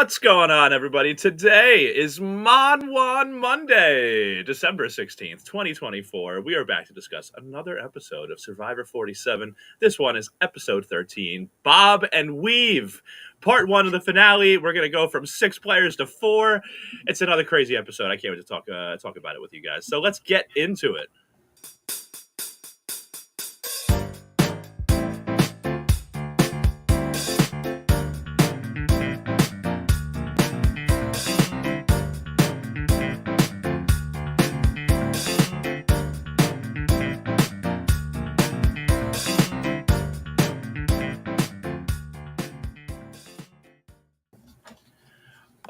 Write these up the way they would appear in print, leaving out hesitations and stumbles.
What's going on, everybody? Today is Mon Monday, December 16th, 2024. We are back to discuss another episode of Survivor 47. This one is episode 13, Bob and Weave. Part one of the finale. We're going to go from 6 players to 4. It's another crazy episode. I can't wait to talk about it with you guys. So let's get into it.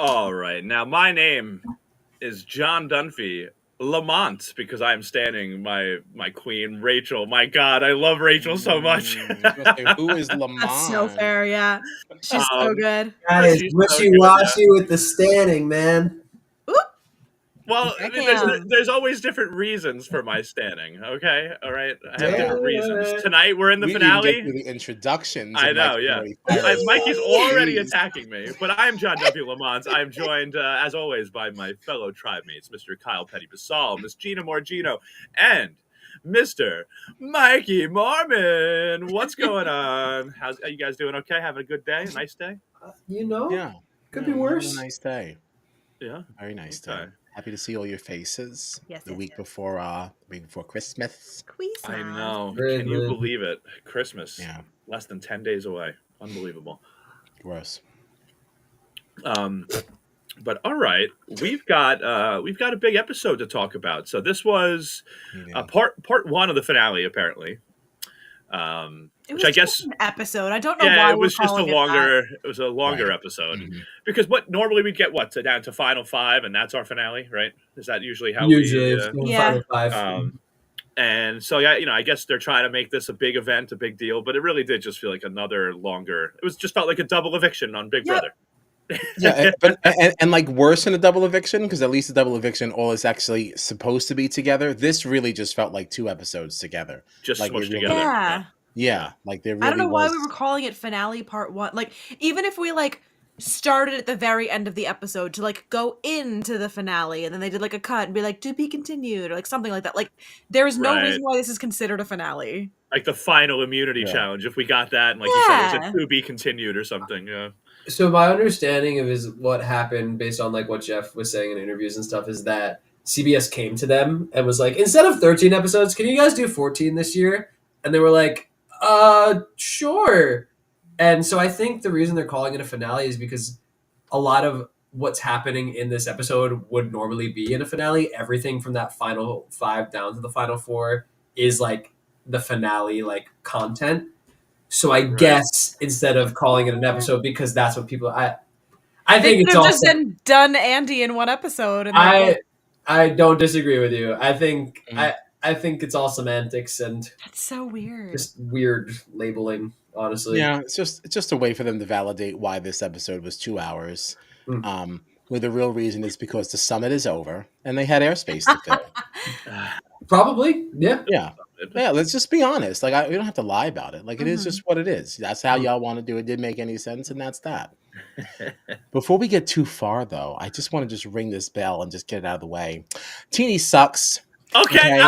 All right. Now, my name is John Dunphy Lamont because I am standing my queen, Rachel. My God, I love Rachel so much. Who is Lamont? That's so fair, yeah. She's so good. That is wishy-washy with the standing, man. Well, I mean, there's always different reasons for my standing, okay? All right? I have different reasons. Tonight, we're in the finale. Get through the introductions. I know, yeah. Mikey's already attacking me, but I am John W. Lamont. I am joined, as always, by my fellow tribe mates, Mr. Kyle Petty-Basal, Miss Gina Morgino, and Mr. Mikey Mormon. What's going on? Are you guys doing okay? Having a good day? A nice day? Yeah. Could be worse. A nice day. Yeah. Very nice day. Happy to see all your faces. Yes, the week before Christmas. I know. Can you believe it? Christmas. Yeah. Less than 10 days away. Unbelievable. Gross. But all right, we've got a big episode to talk about. So this was part one of the finale, apparently. Which I guess an episode. I don't know why it was just a longer. It was a longer right. episode because normally we get down to final 5, and that's our finale, right? Is that usually how Final 5. And so I guess they're trying to make this a big event, a big deal, but it really did just feel like another longer. It was just felt like a double eviction on Big Brother. Yeah, and like worse than a double eviction, because at least a double eviction all is actually supposed to be together. This really just felt like 2 episodes together, just like smushed together. Yeah, like there really I don't know why we were calling it finale part 1. Like, even if we started at the very end of the episode to go into the finale, and then they did a cut and be like, to be continued, or something like that. Like, there is no reason why this is considered a finale. Like the final immunity challenge, if we got that, and you said, it's a to be continued or something. Yeah. So my understanding of what happened based on what Jeff was saying in interviews and stuff is that CBS came to them and was like, instead of 13 episodes, can you guys do 14 this year? And they were like, sure. And so I think the reason they're calling it a finale is because a lot of what's happening in this episode would normally be in a finale. Everything from that final 5 down to the final 4 is the finale content. So I guess instead of calling it an episode, because that's what people I think it's just done Andy in one episode. And I don't disagree with you. I think I think it's all semantics and that's so weird. Just weird labeling, honestly. Yeah, it's just a way for them to validate why this episode was 2 hours. Where the real reason is because the summit is over and they had airspace to fill. Probably, yeah. Yeah, let's just be honest. We don't have to lie about it. It is just what it is. That's how y'all want to do it. Didn't make any sense, and that's that. Before we get too far, though, I just want to just ring this bell and just get it out of the way. Teeny sucks. Okay.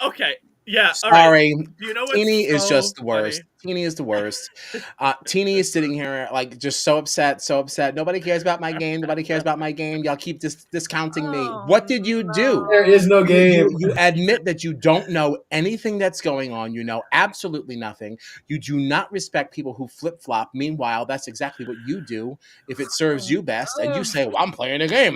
Okay. Yeah. Sorry. Right. You know Teeny is just the funny? worst. Teeny is the worst. Teeny is sitting here just so upset. Nobody cares about my game. Nobody cares about my game. Y'all keep discounting me. What did you do? There is no game. You admit that you don't know anything that's going on. You know absolutely nothing. You do not respect people who flip-flop. Meanwhile, that's exactly what you do if it serves you best. And you say, well, I'm playing a game.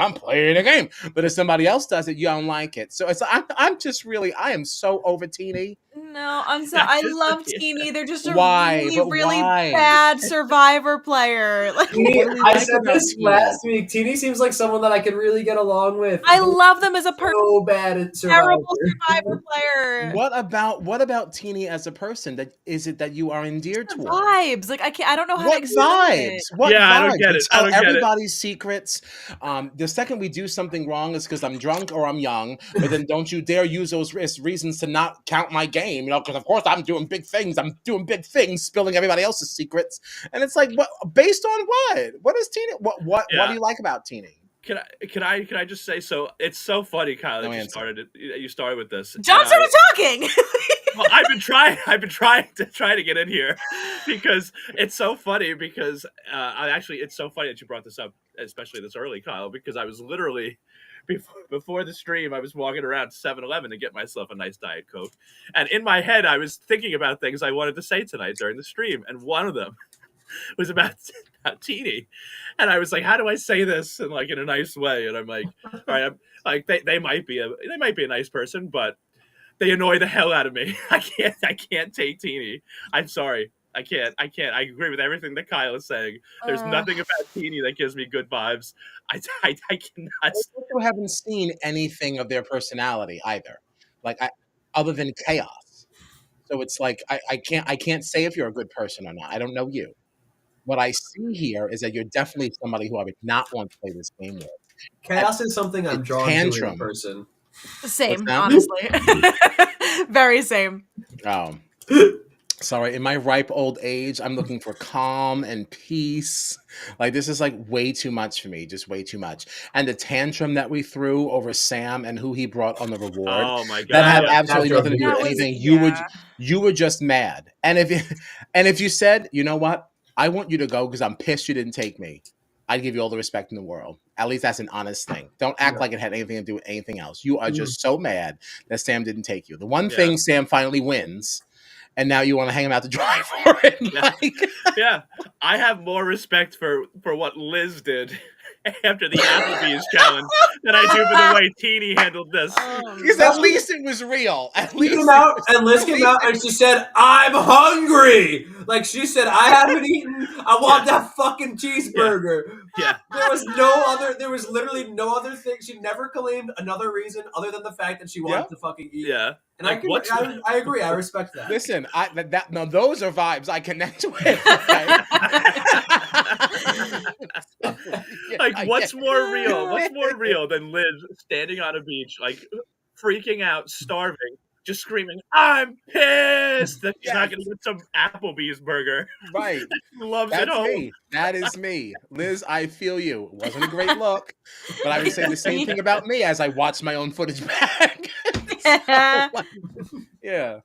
But if somebody else does it, you don't like it. So I am so over Teeny. No, I'm sorry. I love Teeny. They're just a really why? bad Survivor player. I said this last week. Teeny seems like someone that I could really get along with. I love them as a person. So bad at Survivor. Terrible Survivor player. What about Teeny as a person? That you are endeared to? Vibes. I don't know how to explain vibes. it. What vibes? I don't get it. I don't get everybody's secrets. The second we do something wrong is because I'm drunk or I'm young. But then don't you dare use those reasons to not count my game. team, because of course I'm doing big things. I'm doing big things, spilling everybody else's secrets. And it's like, what? Based on what? What is Teeny? What do you like about Teeny? Can I just say, so it's so funny, Kyle, that you started with this. John started talking. Well, I've been trying to get in here because it's so funny because it's so funny that you brought this up, especially this early, Kyle, because I was literally before the stream, I was walking around 7-Eleven to get myself a nice Diet Coke. And in my head, I was thinking about things I wanted to say tonight during the stream. And one of them was about Teeny. And I was like, how do I say this in a nice way? And I'm like, all right, I'm like, they might be a nice person, but they annoy the hell out of me. I can't take Teeny. I'm sorry. I can't. I agree with everything that Kyle is saying. There's nothing about Teeny that gives me good vibes. I cannot. I also haven't seen anything of their personality either, other than chaos. So it's like I can't say if you're a good person or not. I don't know you. What I see here is that you're definitely somebody who I would not want to play this game with. Chaos is something I'm drawn to in a person. Same, honestly. Very same. Sorry, in my ripe old age, I'm looking for calm and peace. This is way too much for me, just way too much. And the tantrum that we threw over Sam and who he brought on the reward, oh my God, that had absolutely nothing to do with anything. You were just mad. And if you said, you know what, I want you to go because I'm pissed you didn't take me, I'd give you all the respect in the world. At least that's an honest thing. Don't act like it had anything to do with anything else. You are just so mad that Sam didn't take you. The one thing Sam finally wins, and now you want to hang him out to dry for it. Yeah, I have more respect for what Liz did after the Applebee's challenge than I do for the way Teeny handled this. Because at least it was real. At least Liz came out and she said, "I'm hungry." She said, "I haven't eaten. I want that fucking cheeseburger." Yeah. There was literally no other thing. She never claimed another reason other than the fact that she wanted to fucking eat. Yeah. And I agree. I respect that. Listen, now those are vibes I connect with. What's more real? What's more real than Liz standing on a beach, freaking out, starving, just screaming, "I'm pissed!" that she's not going to get some Applebee's burger. Right. She loves it home. Me. That is me. Liz, I feel you. It wasn't a great look, but I would say the same thing about me as I watched my own footage back. Yeah.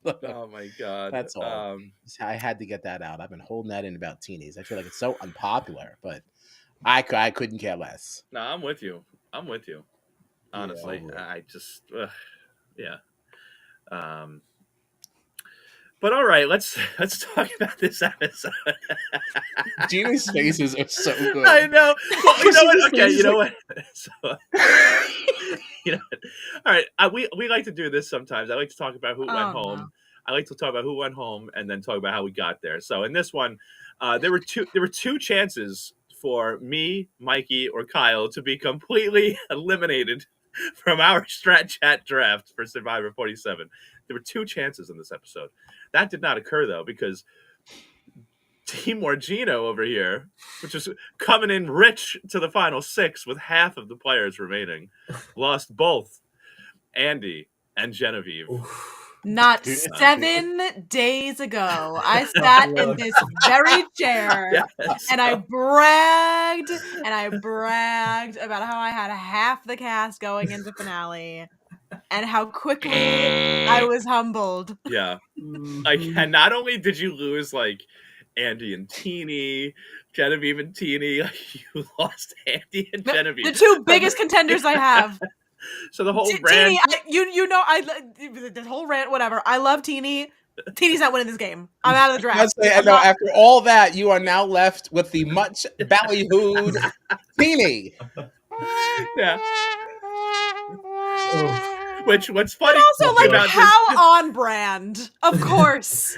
Oh my God. That's all. I had to get that out. I've been holding that in about teenies. I feel like it's so unpopular, but I couldn't care less. No, I'm with you. Honestly, I just, yeah. But all right, let's talk about this episode. Jeannie's faces are so good. I know. Well, you know what? Okay, you know what? So, all right. We like to do this sometimes. I like to talk about who went home. No. I like to talk about who went home and then talk about how we got there. So in this one, there were two chances for me, Mikey, or Kyle to be completely eliminated from our Strat Chat draft for Survivor 47. There were two chances in this episode. That did not occur, though, because Team Morgino over here, which is coming in rich to the final six with half of the players remaining, lost both Andy and Genevieve. Not 7 days ago, I sat in this very chair and I bragged about how I had half the cast going into finale and how quickly I was humbled. Yeah. And not only did you lose Andy and Teeny, Genevieve and Teeny, you lost Andy and Genevieve. The two biggest contenders I have. So the whole rant, this whole rant, whatever. I love Teeny. Teeny's not winning this game. I'm out of the draft. After all that, you are now left with the much ballyhooed Teeny. Yeah. What's funny? But also, how on brand? Of course.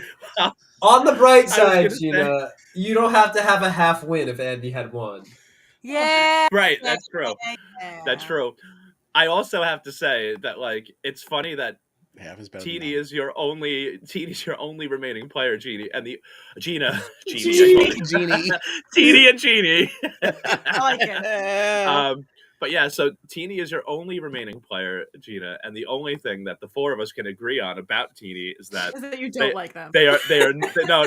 On the bright side, Gina, you don't have to have a half win if Andy had won. Yeah. Right. That's true. Yeah. That's true. I also have to say that it's funny that Teeny is your only remaining player, Teeny and Teeny and Jeannie. I like it. But yeah, so Teeny is your only remaining player, Gina, and the only thing that the four of us can agree on about Teeny is that Is that you they don't like them. they are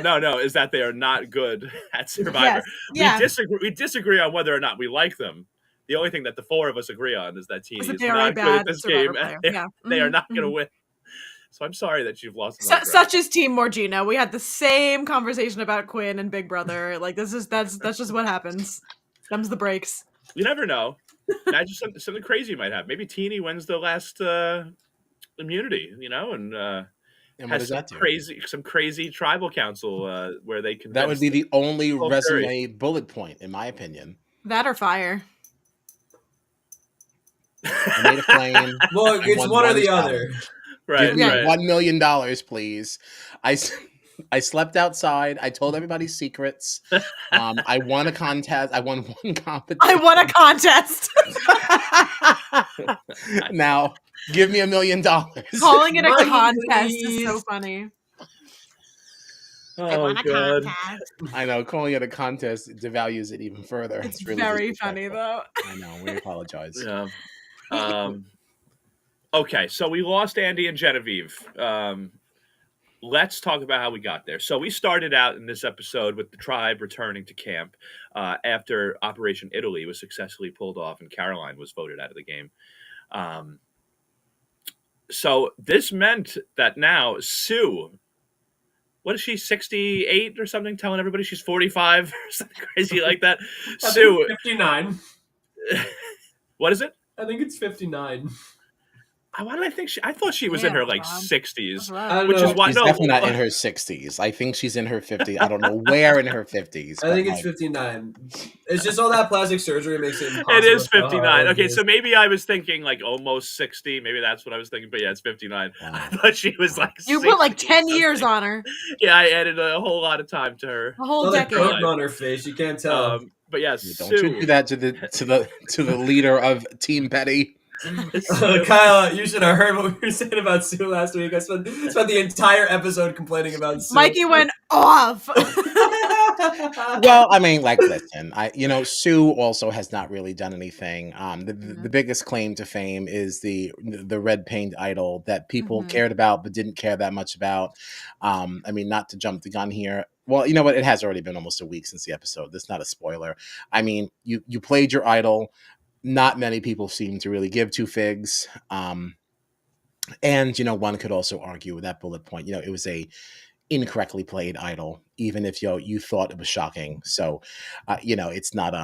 no is that they are not good at Survivor. Yes. Yeah. We disagree on whether or not we like them. The only thing that the four of us agree on is that Teeny Is that is they are a not good at bad this Survivor game, player. and Yeah. they are Mhm, not going to mhm. win. So I'm sorry that you've lost another Such is Team Morgina. We had the same conversation about Quinn and Big Brother. Like that's just what happens. Them's the breaks. You never know. Imagine something crazy might happen. Maybe Teeny wins the last immunity, and And what has does that do? some crazy tribal council where they That would convince be the only the whole jury. resume bullet point, in my opinion. That or fire. I made a claim. Well, I it's won one or one the challenge. other. Right, Give me Yeah. right. $1 million, please. I slept outside. I told everybody secrets. I won a contest. I won one competition. I won a contest. Now, give me $1 million. Calling it a Money, contest is please. so funny. Oh god. contest. I know, calling it a contest devalues it even further. It's really very funny disrespectful. though. I know. We apologize. Yeah. Okay, so we lost Andy and Genevieve. Let's talk about how we got there. So we started out in this episode with the tribe returning to camp after Operation Italy was successfully pulled off and Caroline was voted out of the game. So this meant that now Sue, what is she, 68 or something, telling everybody she's 45 or something crazy like that? I Sue, think 59. what is it? I think it's 59. Why did I think I thought she was in Damn, her like Rob. 60s, That's right. I don't which know. is why She's definitely not in her 60s. I think she's in her 50s. I don't know where in her 50s. I think but, it's 59. It's just all that plastic surgery makes it impossible. it is to tell 59. how Okay, old so it is. maybe I was thinking like almost 60. Maybe that's what I was thinking. But yeah, it's 59. Wow. I thought she was like You put like 60 10 something. years on her. Yeah, I added a whole lot of time to her. A whole All that decade. curtain on her face, you can't tell. But yeah, Yeah, don't you Sue. do that to the leader of Team Petty. Sue- Kyle, you should have heard what we were saying about Sue last week. I spent the entire episode complaining about Sue. Mikey went off. Well, I mean, like, listen, Sue also has not really done anything. The biggest claim to fame is the red paint idol that people cared about but didn't care that much about. I mean, not to jump the gun here. Well, you know what? It has already been almost a week since the episode. That's not a spoiler. I mean, you played your idol. Not many people seem to really give two figs. And, one could also argue with that bullet point. It was a incorrectly played idol, even if you thought it was shocking. So, it's not.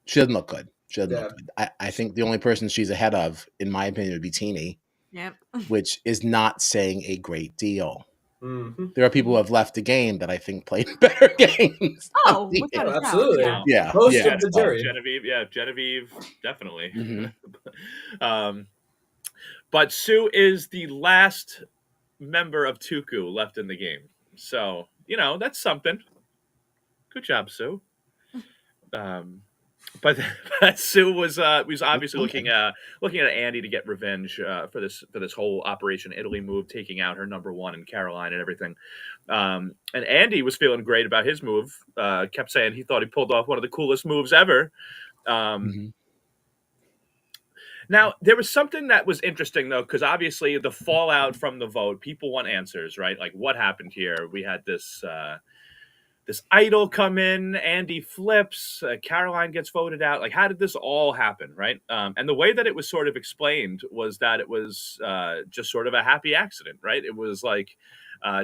She doesn't look good. She doesn't look good. I think the only person she's ahead of, in my opinion, would be Teeny, Yep. which is not saying a great deal. Mm-hmm. There are people who have left the game that I think played better games. Oh, without a doubt, absolutely. yeah. Yeah. Most yeah. of the jury. Genevieve, definitely. Mhm. But Sue is the last member of Tuku left in the game. So, that's something. Good job, Sue. But Sue was obviously looking at Andy to get revenge for this whole Operation Italy move, taking out her number one in Caroline and everything. And Andy was feeling great about his move. Kept saying he thought he pulled off one of the coolest moves ever. Now, there was something that was interesting, though, because obviously the fallout from the vote, people want answers, right? Like, what happened here? We had this idol come in, Andy flips, Caroline gets voted out. Like, how did this all happen, right? And the way that it was sort of explained was that it was just sort of a happy accident, right? It was like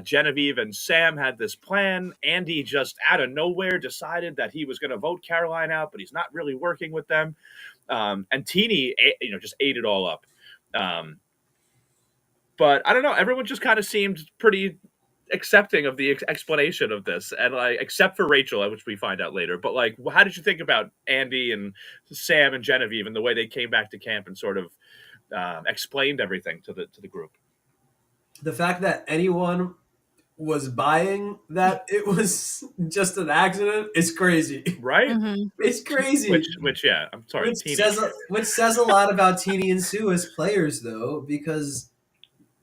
Genevieve and Sam had this plan. Andy just out of nowhere decided that he was going to vote Caroline out, but he's not really working with them. And Teeny, just ate it all up. But I don't know. Everyone just kind of seemed pretty accepting of the explanation of this, and like, except for Rachel, which we find out later. But like, how did you think about Andy and Sam and Genevieve and the way they came back to camp and sort of explained everything to the group? The fact that anyone was buying that it was just an accident is crazy. Right? It's crazy. Which yeah, I'm sorry. Which says a lot about Teeny and Sue as players, though, because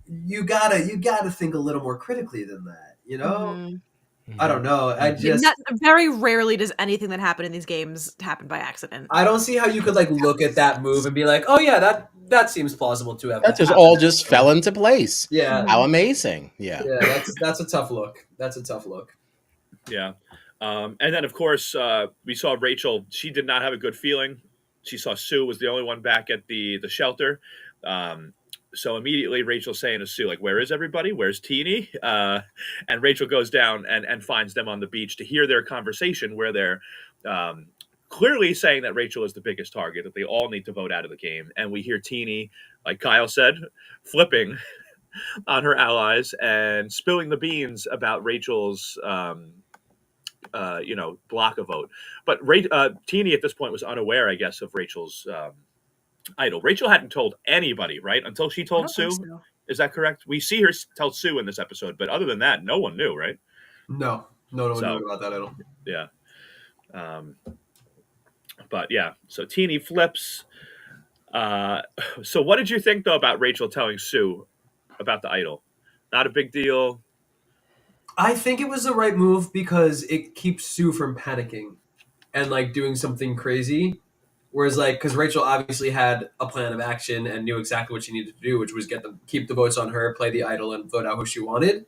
you gotta think a little more critically than that, I don't know. I just Very rarely does anything that happen in these games happen by accident. I don't see how you could like look at that move and be like, oh yeah, that seems plausible to have That just happened. all just fell into place. Yeah, How amazing. Yeah. yeah. That's a tough look. That's a tough look. Yeah. And then, of course, we saw Rachel. She did not have a good feeling. She saw Sue was the only one back at the shelter. So immediately Rachel's saying to Sue, like, where is everybody? Where's Teeny? And Rachel goes down and finds them on the beach to hear their conversation where they're clearly saying that Rachel is the biggest target, that they all need to vote out of the game. And we hear Teeny, like Kyle said, flipping on her allies and spilling the beans about Rachel's block a vote. But Teeny at this point was unaware, I guess, of Rachel's idol. Rachel hadn't told anybody, right? Until she told Sue. So. Is that correct? We see her tell Sue in this episode, but other than that, no one knew, right? No one knew about that idol. Yeah. But yeah, so Teeny flips. So what did you think, though, about Rachel telling Sue about the idol? Not a big deal. I think it was the right move because it keeps Sue from panicking and like doing something crazy. Whereas like, because Rachel obviously had a plan of action and knew exactly what she needed to do, which was keep the votes on her, play the idol, and vote out who she wanted.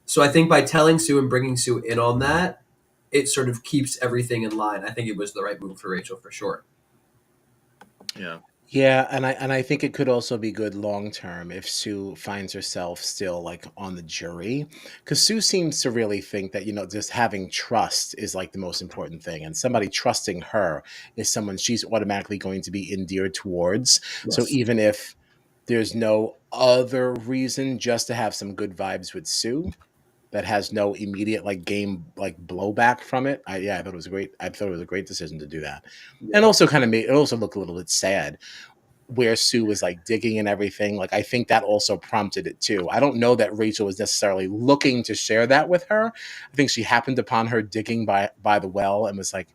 So I think by telling Sue and bringing Sue in on that, it sort of keeps everything in line. I think it was the right move for Rachel for sure. Yeah. Yeah, and I think it could also be good long term if Sue finds herself still like on the jury, because Sue seems to really think that just having trust is like the most important thing, and somebody trusting her is someone she's automatically going to be endeared towards. Yes. So even if there's no other reason, just to have some good vibes with Sue that has no immediate like game like blowback from it. I thought it was great. I thought it was a great decision to do that. Yeah. And also kind of made it also look a little bit sad where Sue was like digging and everything. Like I think that also prompted it too. I don't know that Rachel was necessarily looking to share that with her. I think she happened upon her digging by the well and was like,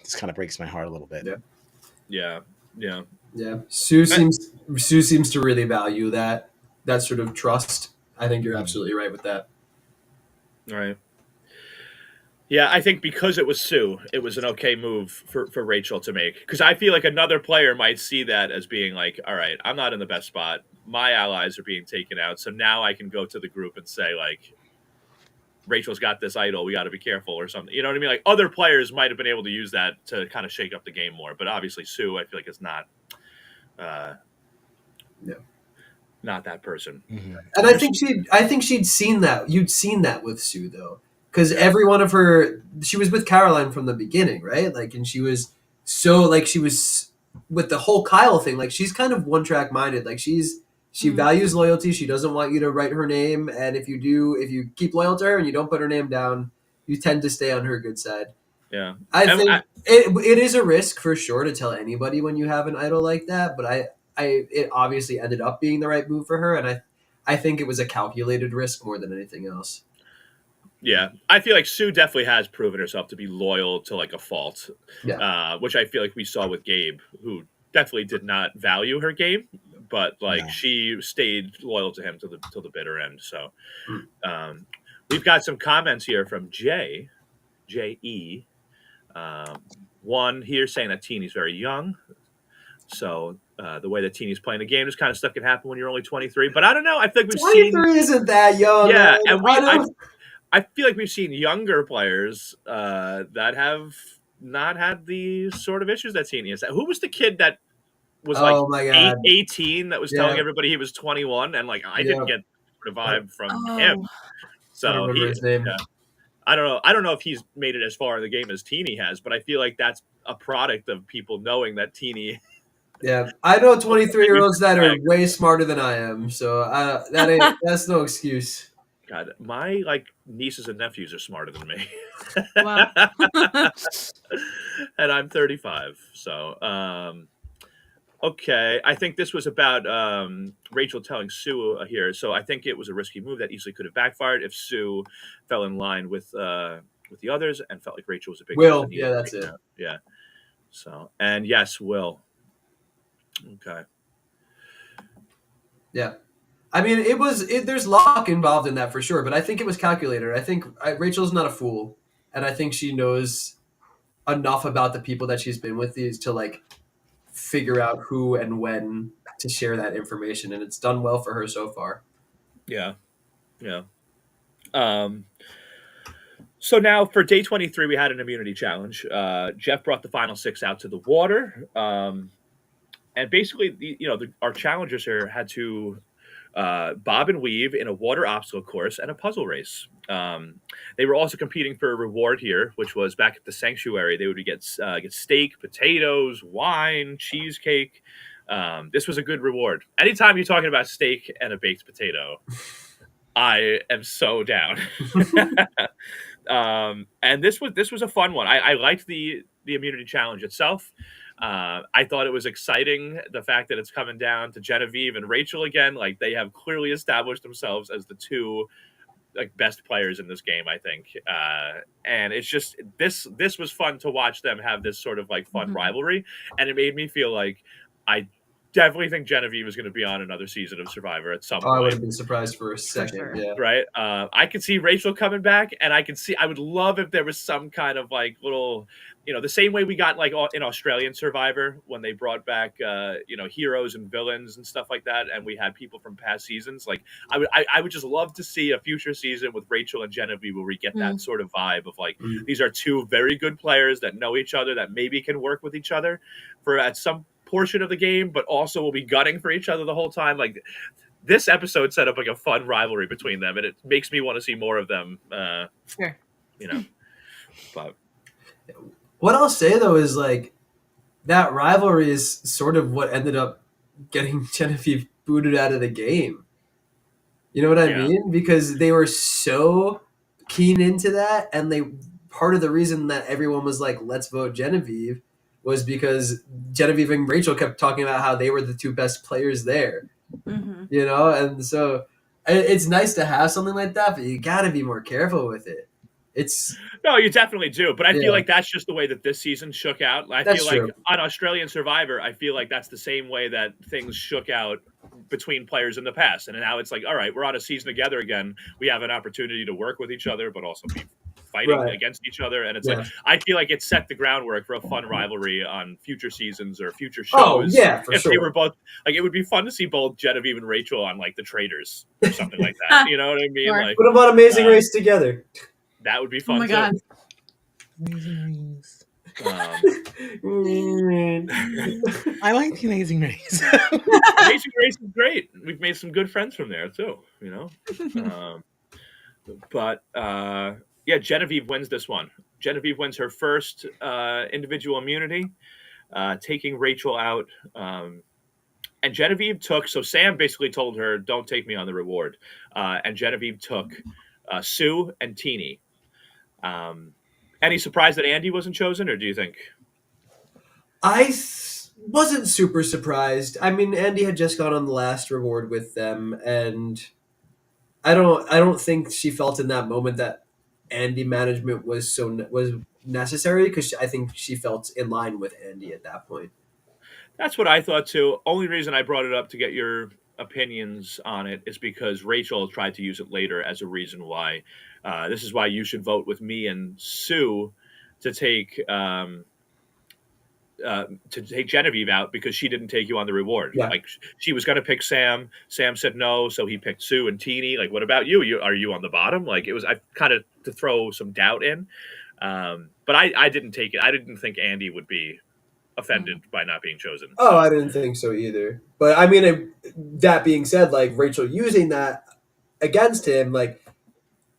this kind of breaks my heart a little bit. Yeah. Sue seems to really value that sort of trust. I think you're absolutely right with that. Right. Yeah, I think because it was Sue, it was an okay move for Rachel to make. Because I feel like another player might see that as being like, all right, I'm not in the best spot. My allies are being taken out. So now I can go to the group and say, like, Rachel's got this idol. We got to be careful or something. You know what I mean? Like, other players might have been able to use that to kind of shake up the game more. But obviously, Sue, I feel like it's not... not that person. Mm-hmm. And I think she'd seen that. You'd seen that with Sue though, because every one of her, she was with Caroline from the beginning, right? Like, and she was with the whole Kyle thing. Like, she's kind of one track minded. Like, she values loyalty. She doesn't want you to write her name. And if you keep loyal to her and you don't put her name down, you tend to stay on her good side. Yeah, I think it is a risk for sure to tell anybody when you have an idol like that. But it obviously ended up being the right move for her, and I think it was a calculated risk more than anything else. Yeah, I feel like Sue definitely has proven herself to be loyal to like a fault, which I feel like we saw with Gabe, who definitely did not value her game, but like she stayed loyal to him till the bitter end. So we've got some comments here from J.E. One here saying that Teeny's very young. So the way that Teeny's playing the game, this kind of stuff can happen when you're only 23. But I don't know. I feel like we've 23 isn't that young. Yeah, man. and I feel like we've seen younger players that have not had the sort of issues that Teeny has. Who was the kid that was 18 that was telling everybody he was 21? And like I didn't get the vibe from him. So I don't remember his name. I don't know if he's made it as far in the game as Teeny has, but I feel like that's a product of people knowing that Teeny. Yeah, I know 23-year-olds that are way smarter than I am, so that's no excuse. God, my like nieces and nephews are smarter than me. Wow. And I'm 35, so okay. I think this was about Rachel telling Sue here. So I think it was a risky move that easily could have backfired if Sue fell in line with the others and felt like Rachel was a big Will. Yeah, that's it. Yeah. So, and yes, Will. Okay. Yeah. I mean, there's luck involved in that for sure, but I think it was calculated. I think Rachel's not a fool, and I think she knows enough about the people that she's been with these to like figure out who and when to share that information, and it's done well for her so far. Yeah. Yeah. Um, so now for day 23, we had an immunity challenge. Jeff brought the final 6 out to the water. And basically, our challengers here had to bob and weave in a water obstacle course and a puzzle race. They were also competing for a reward here, which was back at the sanctuary. They would get steak, potatoes, wine, cheesecake. This was a good reward. Anytime you're talking about steak and a baked potato, I am so down. And this was a fun one. I liked the immunity challenge itself. I thought it was exciting, the fact that it's coming down to Genevieve and Rachel again. Like, they have clearly established themselves as the two like best players in this game, I think. And it's just this was fun to watch them have this sort of like fun rivalry, and it made me feel like I definitely think Genevieve is going to be on another season of Survivor at some Oh, I point. wouldn't be surprised for a second. sure. Yeah. Right. I could see Rachel coming back, and I would love if there was some kind of like little, the same way we got like in Australian Survivor when they brought back, heroes and villains and stuff like that. And we had people from past seasons. Like I would just love to see a future season with Rachel and Genevieve where we get that sort of vibe of like, these are two very good players that know each other, that maybe can work with each other for at some portion of the game, but also will be gunning for each other the whole time. Like, this episode set up like a fun rivalry between them, and it makes me want to see more of them. Sure. But what I'll say though is like that rivalry is sort of what ended up getting Genevieve booted out of the game. You know what I mean? Because they were so keen into that, and part of the reason that everyone was like, "Let's vote Genevieve," was because Genevieve and Rachel kept talking about how they were the two best players there. And so it's nice to have something like that, but you got to be more careful with it. No, you definitely do, but I feel like that's just the way that this season shook out. I feel like on Australian Survivor, I feel like that's the same way that things shook out between players in the past, and now it's like, all right, we're on a season together again. We have an opportunity to work with each other, but also be fighting against each other, and it's like, I feel like it set the groundwork for a fun rivalry on future seasons or future shows. Oh yeah, for sure. They were both like, it would be fun to see both Genevieve and Rachel on like The Traitors or something like that. You know what I mean? Sure. Like, what about Amazing Race together? That would be fun. Oh my god! Amazing Race. I like the Amazing Race. Amazing Race is great. We've made some good friends from there too. Genevieve wins this one. Genevieve wins her first individual immunity, taking Rachel out. And Genevieve took. So Sam basically told her, "Don't take me on the reward," and Genevieve took Sue and Teeny. Any surprise that Andy wasn't chosen, or do you think? I wasn't super surprised. I mean, Andy had just gone on the last reward with them, and I don't think she felt in that moment that Andy management was necessary, because I think she felt in line with Andy at that point. That's what I thought too. Only reason I brought it up to get your opinions on it is because Rachel tried to use it later as a reason why. This is why you should vote with me and Sue to take Genevieve out, because she didn't take you on the reward. Yeah. Like, she was going to pick Sam. Sam said no, so he picked Sue and Teeny. Like, what about you? Are you on the bottom? Like, it was I kind of to throw some doubt in. But I didn't take it. I didn't think Andy would be offended by not being chosen. Oh, I didn't think so either. But I mean, that being said, like Rachel using that against him, like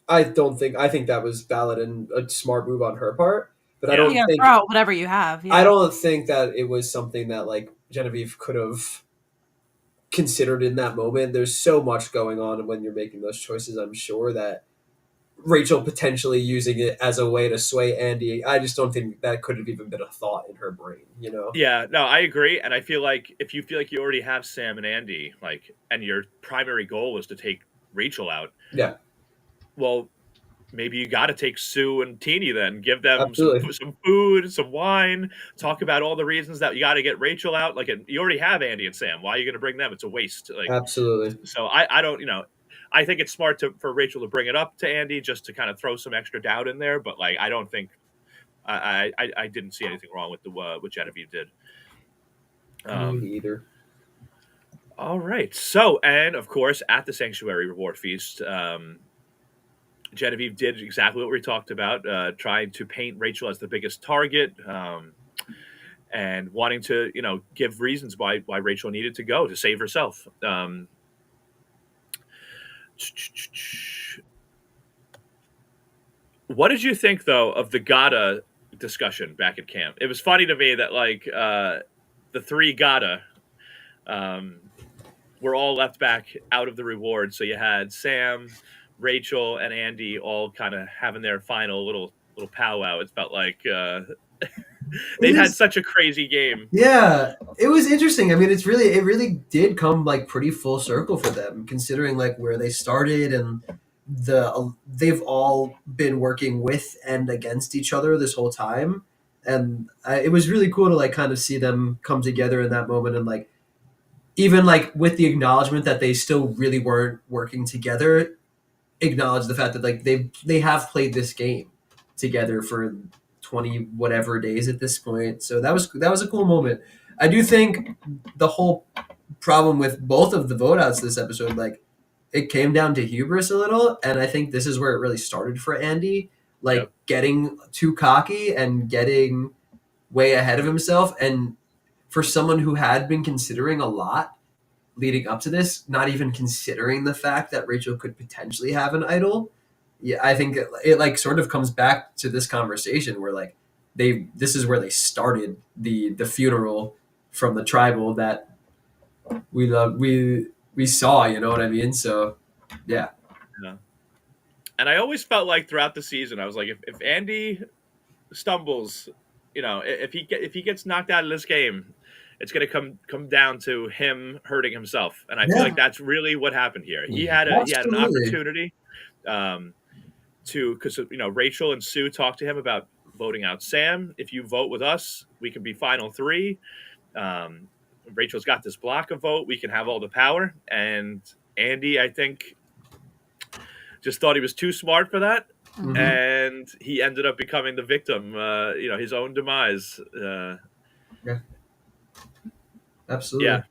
I think that was valid and a smart move on her part. But I don't think throw out whatever you have. Yeah. I don't think that it was something that like Genevieve could have considered in that moment. There's so much going on when you're making those choices. I'm sure that Rachel potentially using it as a way to sway Andy, I just don't think that could have even been a thought in her brain, Yeah, no, I agree. And I feel like if you feel like you already have Sam and Andy, like, and your primary goal is to take Rachel out. Yeah. Well, maybe you got to take Sue and Teeny then, give them Absolutely. some food, some wine, talk about all the reasons that you got to get Rachel out. Like, you already have Andy and Sam. Why are you going to bring them? It's a waste. Like, Absolutely. so I don't, I think it's smart for Rachel to bring it up to Andy just to kind of throw some extra doubt in there. But like, I don't think I didn't see anything wrong with what Genevieve did. Me either. All right. So, and of course, at the Sanctuary Reward Feast, Genevieve did exactly what we talked about, trying to paint Rachel as the biggest target, and wanting to, give reasons why Rachel needed to go to save herself. What did you think, though, of the Gata discussion back at camp? It was funny to me that like the three Gata were all left back out of the reward. So you had Sam, Rachel, and Andy all kind of having their final little powwow. It felt like they've had such a crazy game. Yeah, it was interesting. I mean, it really did come like pretty full circle for them, considering like where they started and they've all been working with and against each other this whole time, and it was really cool to like kind of see them come together in that moment and like even like with the acknowledgement that they still really weren't working together, acknowledge the fact that like they have played this game together for 20 whatever days at this point. So that was a cool moment. I do think the whole problem with both of the vote outs this episode, like it came down to hubris a little, and I think this is where it really started for Andy, like getting too cocky and getting way ahead of himself. And for someone who had been considering a lot leading up to this, not even considering the fact that Rachel could potentially have an idol. Yeah, I think it like sort of comes back to this conversation where like this is where they started the funeral from the tribal that we saw, you know what I mean? So yeah. And I always felt like throughout the season, I was like, if Andy stumbles, if he gets knocked out of this game, it's going to come down to him hurting himself. And I feel like that's really what happened here. He had an opportunity because Rachel and Sue talked to him about voting out Sam. If you vote with us, we can be final three. Rachel's got this block of vote. We can have all the power. And Andy, I think, just thought he was too smart for that. Mm-hmm. And he ended up becoming the victim, his own demise. Yeah. Absolutely. Yeah.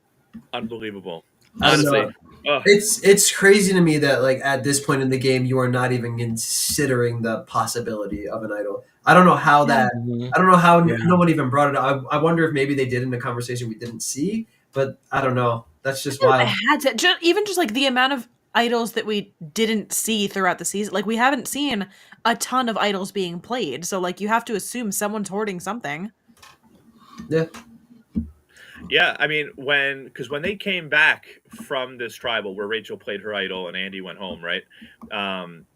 Unbelievable. Honestly. It's crazy to me that like at this point in the game you are not even considering the possibility of an idol. I don't know how no one even brought it up. I wonder if maybe they did in a conversation we didn't see, but I don't know. That's just wild. It had to, just like the amount of idols that we didn't see throughout the season. Like we haven't seen a ton of idols being played, so like you have to assume someone's hoarding something. Yeah. Yeah, I mean, when they came back from this tribal where Rachel played her idol and Andy went home, right?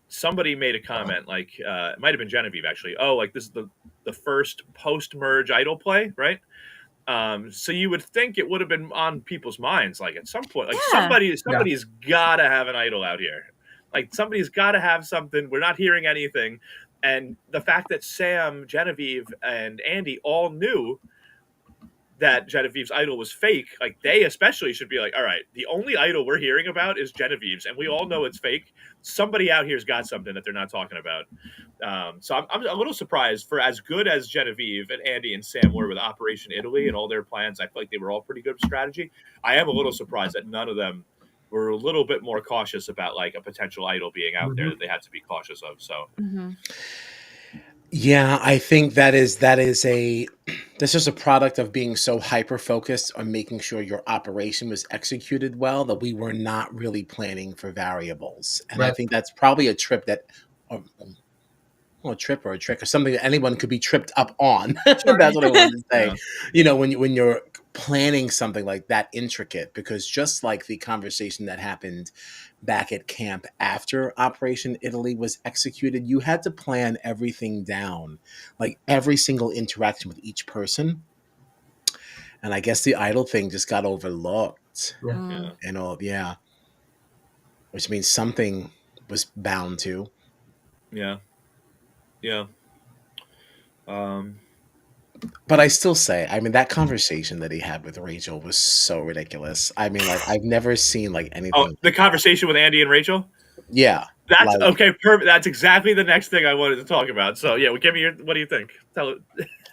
Somebody made a comment, like it might have been Genevieve actually. Oh, like this is the first post-merge idol play, right? So you would think it would have been on people's minds, like at some point, like somebody's got to have an idol out here. Like somebody's got to have something. We're not hearing anything, and the fact that Sam, Genevieve, and Andy all knew that Genevieve's idol was fake, like they especially should be like, all right, the only idol we're hearing about is Genevieve's, and we all know it's fake. Somebody out here's got something that they're not talking about. So I'm a little surprised for as good as Genevieve and Andy and Sam were with Operation Italy and all their plans. I feel like they were all pretty good strategy. I am a little surprised that none of them were a little bit more cautious about like a potential idol being out there that they had to be cautious of. So. Mm-hmm. Yeah, I think that's just a product of being so hyper focused on making sure your operation was executed well that we were not really planning for variables. And I think that's probably a trip that, a trip or a trick or something that anyone could be tripped up on. That's what I wanted to say. Yeah. When you're planning something like that intricate, because just like the conversation that happened back at camp after Operation Italy was executed, you had to plan everything down, like every single interaction with each person. And I guess the idol thing just got overlooked. Yeah. And all, which means something was bound to. Yeah. Yeah. Um, But I still say, I mean, that conversation that he had with Rachel was so ridiculous. I mean, like, I've never seen like oh, anything the like that. conversation with Andy and Rachel. Yeah, That's like, okay. Perfect. That's exactly the next thing I wanted to talk about. So yeah, well, give me your. What do you think? Tell it.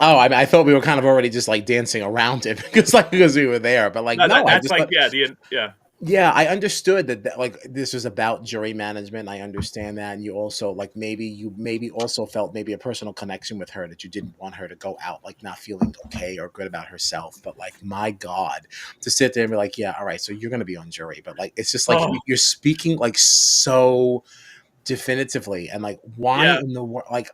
oh, I mean, I thought we were kind of already just like dancing around it because we were there. But like, No, no, I that's just like thought, yeah. The yeah. yeah, I understood that like this was about jury management. I understand that, and you also like you maybe also felt maybe a personal connection with her that you didn't want her to go out like not feeling okay or good about herself. But like, my God, to sit there and be like, yeah, all right, so you're gonna be on jury, but like, it's just like Oh you're speaking like so definitively, and like, why yeah. in the world? Like,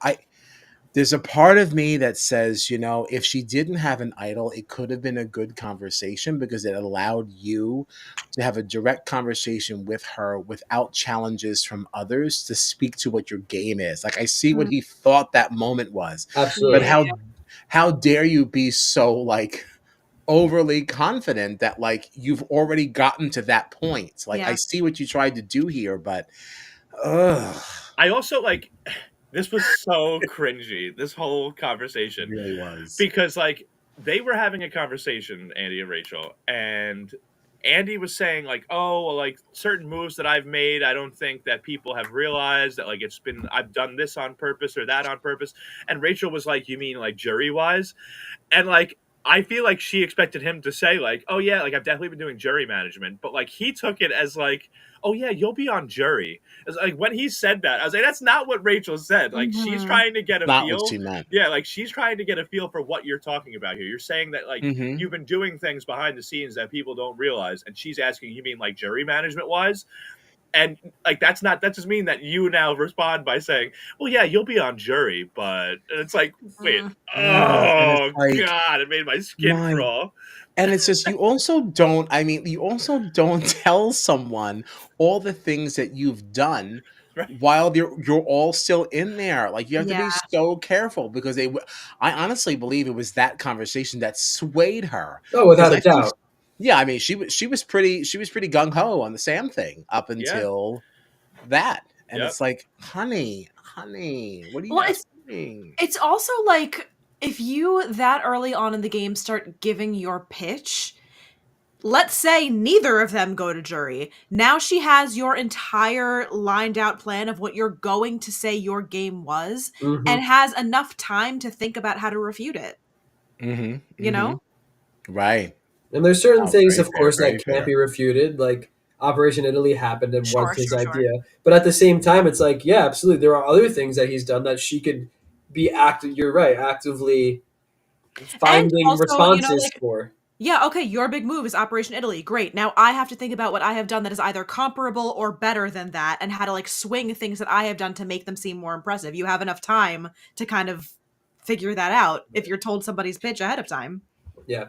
there's a part of me that says, if she didn't have an idol, it could have been a good conversation because it allowed you to have a direct conversation with her without challenges from others to speak to what your game is. Like, I see what Mm, he thought that moment was, but Absolutely. how dare you be so like overly confident that like you've already gotten to that point? Like, I yeah. see what you tried to do here, but ugh, I also like. This was so cringy. This whole it conversation really was. because like they were having a conversation, Andy and Rachel, and Andy was saying like, "Oh, well, like certain moves that I've made, I don't think that people have realized that like I've done this on purpose or that on purpose." And Rachel was like, "You mean like jury wise?" And like I feel like she expected him to say like, "Oh yeah, like I've definitely been doing jury management," but like he took it as like, "Oh yeah, you'll be on jury." It's like when he said that, I was like, "That's not what Rachel said." Like she's Hmm. trying to get a Not what feel. she meant. Yeah, like she's trying to get a feel for what you're talking about here. You're saying that like Hmm. you've been doing things behind the scenes that people don't realize, and she's asking, "You mean like jury management wise?" And like that just mean that you now respond by saying, "Well, yeah, you'll be on jury," but and it's like, wait, Mm. Yeah, and it's oh like, god, it made my skin my crawl. and it's just you also don't tell someone all the things that you've done Right? while you're all still in there. Like, you have to Yeah. be so careful because I honestly believe it was that conversation that swayed her Oh, because without a I think doubt. yeah, I mean, she was pretty gung ho on the Sam thing up Yeah. until that. And Yep. it's like, honey, what are you Well, it's doing? it's also like if you that early on in the game start giving your pitch, let's say neither of them go to jury. Now she has your entire lined out plan of what you're going to say your game was Hmm. and has enough time to think about how to refute it, Mhm, you know? mhm. Right. And there's certain Oh, things, very of fair, course, very that can't fair. be refuted. Like Operation Italy happened and was Sure, his sure, sure. idea. But at the same time, it's like, yeah, absolutely. There are other things that he's done that she could be active. You're right, actively And finding also, responses like, for. yeah, okay, your big move is Operation Italy. Great. Now I have to think about what I have done that is either comparable or better than that and how to like swing things that I have done to make them seem more impressive. You have enough time to kind of figure that out if you're told somebody's pitch ahead of time. Yeah.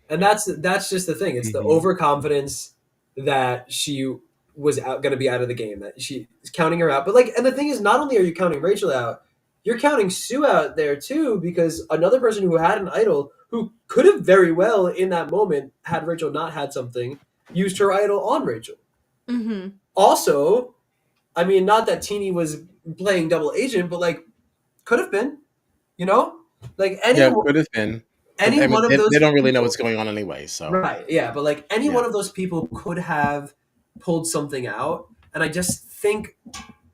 And Yeah. that's just the thing. It's the Mhm. overconfidence that she was going to be out of the game. That she is counting her out. But like, and the thing is, not only are you counting Rachel out, you're counting Sue out there too, because another person who had an idol who could have very well in that moment, had Rachel not had something, used her idol on Rachel. Mm-hmm. Also, I mean, not that Teeny was playing double agent, but like could have been, you know, like Yeah, it could have been, but any I mean, one of they those don't really know people. what's going on anyway, so Right. Yeah. But like any yeah. one of those people could have pulled something out. And I just think,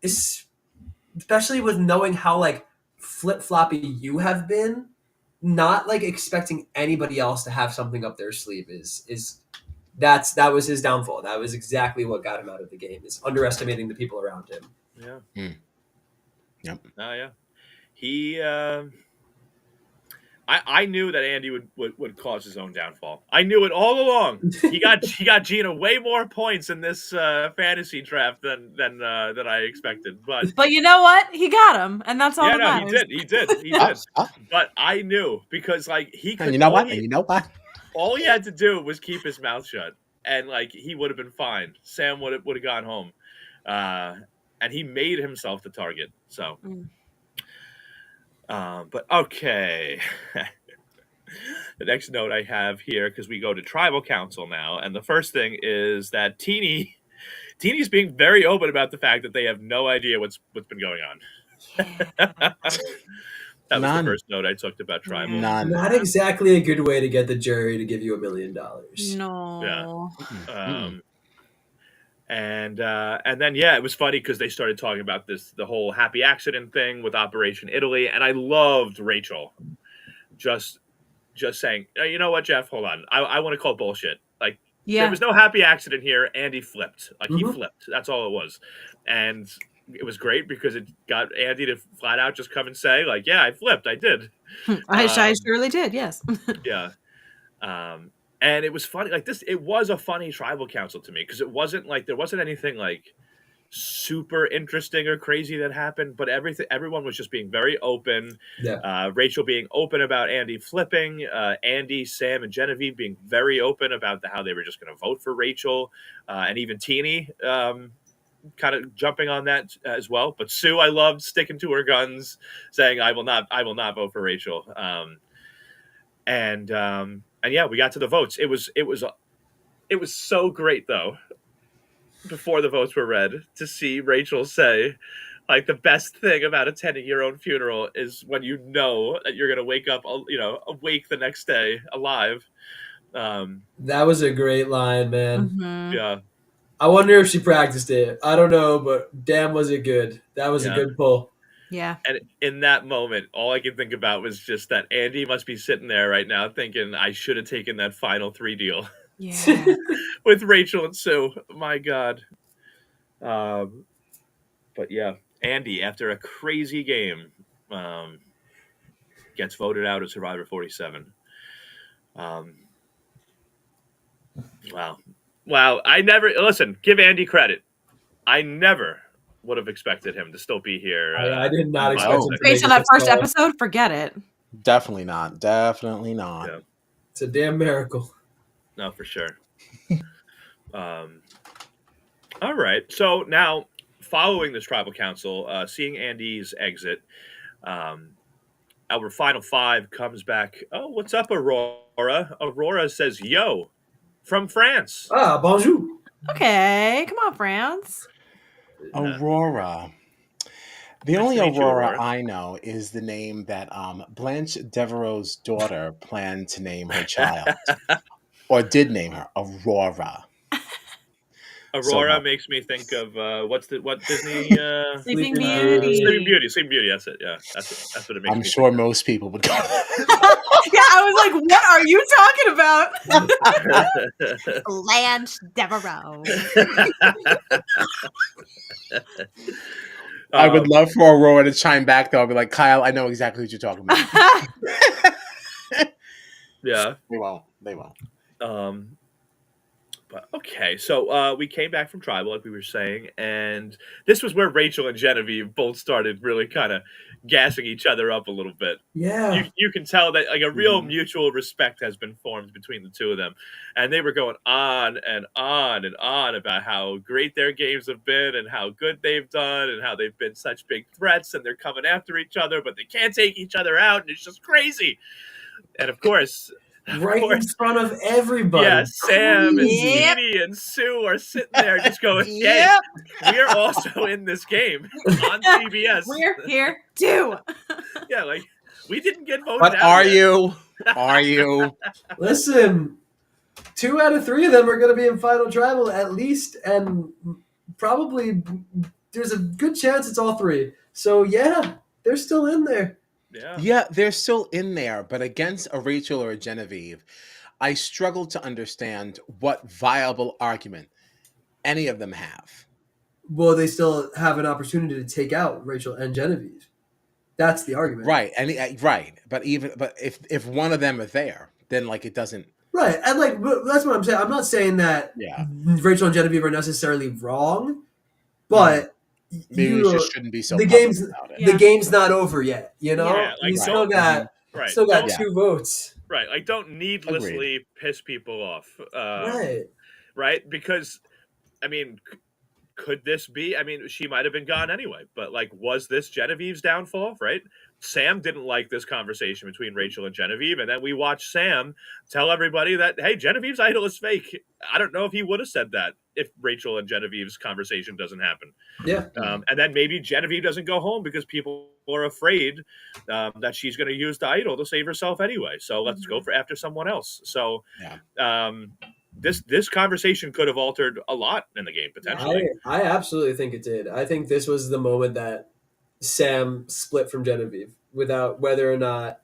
especially with knowing how like flip floppy you have been, not like expecting anybody else to have something up their sleeve is that was his downfall. That was exactly what got him out of the game. Is underestimating the people around him. Yeah. Mm, yep. Oh yeah. He. I knew that Andy would cause his own downfall. I knew it all along. He got Gina way more points in this fantasy draft than I expected. But But you know what? He got him, and that's all yeah, that no, he matters. did. He did. He Oh, did. oh, But I knew because like he and could you know what? And you know what? all he had to do was keep his mouth shut, and like he would have been fine. Sam would have gone home, uh, and he made himself the target. So, Mm. but okay. The next note I have here because we go to tribal council now, and the first thing is that Teeny's being very open about the fact that they have no idea what's been going on. Yeah. That was the None. first note I took about Tribal. None. Not exactly a good way to get the jury to give you $1 million. No. Um, and then it was funny because they started talking about the whole happy accident thing with Operation Italy, and I loved Rachel just saying, you know what, Jeff, hold on, I want to call bullshit. Like there Yeah. was no happy accident here. Andy flipped. Like he Mhm. flipped. That's all it was, and it was great because it got Andy to flat out just come and say, like, yeah, I flipped, I did. I surely did. Yes. Yeah. And it was funny, like this. It was a funny tribal council to me because it wasn't like there wasn't anything like super interesting or crazy that happened, but everyone was just being very open. Yeah. Rachel being open about Andy flipping, Andy, Sam, and Genevieve being very open about how they were just going to vote for Rachel, and even Teeny kind of jumping on that as well. But Sue, I loved sticking to her guns, saying, I will not vote for Rachel." And yeah, we got to the votes. It was so great though. Before the votes were read, to see Rachel say, like, the best thing about attending your own funeral is when you know that you're going to wake up, awake the next day, alive. That was a great line, man. Mhm. Yeah, I wonder if she practiced it. I don't know, but damn, was it good. That was a Yeah. good pull. Yeah. and in that moment, all I could think about was just that Andy must be sitting there right now thinking, I should have taken that final 3 deal Yeah. with Rachel and Sue. My God. But yeah, Andy, after a crazy game, gets voted out of Survivor 47. Wow. I never listen. Give Andy credit. I never would have expected him to still be here. I did not in expect Final him to Six. Based on make that it first this far. episode, forget it. Definitely not. Definitely not. Yeah. It's a damn miracle. No, for sure. All right. So now, following this tribal council, seeing Andy's exit, our final 5 comes back. Oh, what's up, Aurora? Aurora says, "Yo, from France." Ah, bonjour. Okay, come on, France. Aurora. The Nice only to meet you, Aurora Aurora. I know is the name that Blanche Devereaux's daughter planned to name her child, or did name her Aurora. Aurora So, makes me think of what Disney Sleeping Sleeping Beauty. Sleeping Beauty. Sleeping Beauty. That's it. Yeah, that's what it makes I'm me sure think most people would go. Yeah, I was like, what are you talking about? of. Blanche Devereaux. I would love for Aurora to chime back though. I'd be like, Kyle, I know exactly what you're talking about. Yeah. They won't. They won't. But okay, so we came back from tribal, like we were saying, and this was where Rachel and Genevieve both started really kind of gassing each other up a little bit. Yeah. You can tell that like a real mutual respect has been formed between the two of them, and they were going on and on and on about how great their games have been and how good they've done and how they've been such big threats and they're coming after each other, but they can't take each other out, and it's just crazy. And of course. Right in front of everybody. Yeah, Sam and Crazy. Edie and Sue are sitting there just going, "Hey, Yep. we are also in this game on CBS." We're here too. Yeah, like we didn't get voted But out. are yet. you? Are you? Listen, 2 out of 3 of them are going to be in Final Tribal at least, and probably there's a good chance it's all 3. So yeah, they're still in there. Yeah. Yeah, they're still in there, but against a Rachel or a Genevieve, I struggle to understand what viable argument any of them have. Well, they still have an opportunity to take out Rachel and Genevieve. That's the argument. Right, and right, but if one of them are there, then like it doesn't. Right, and like that's what I'm saying. I'm not saying that Yeah. Rachel and Genevieve are necessarily wrong, but Maybe we just shouldn't be so the public game's about it. Yeah. the game's not over yet. You know, Yeah, like, we right. still got Right. still got Don't- 2 votes. Right. Like don't needlessly piss people off. Right. Right? Because I mean, could this be? I mean, she might have been gone anyway, but like, was this Genevieve's downfall? Right? Sam didn't like this conversation between Rachel and Genevieve, and then we watched Sam tell everybody that, hey, Genevieve's idol is fake. I don't know if he would have said that if Rachel and Genevieve's conversation doesn't happen. Yeah. And then maybe Genevieve doesn't go home because people are afraid that she's going to use the idol to save herself anyway. So let's go after someone else. So this conversation could have altered a lot in the game potentially. I absolutely think it did. I think this was the moment that Sam split from Genevieve without whether or not,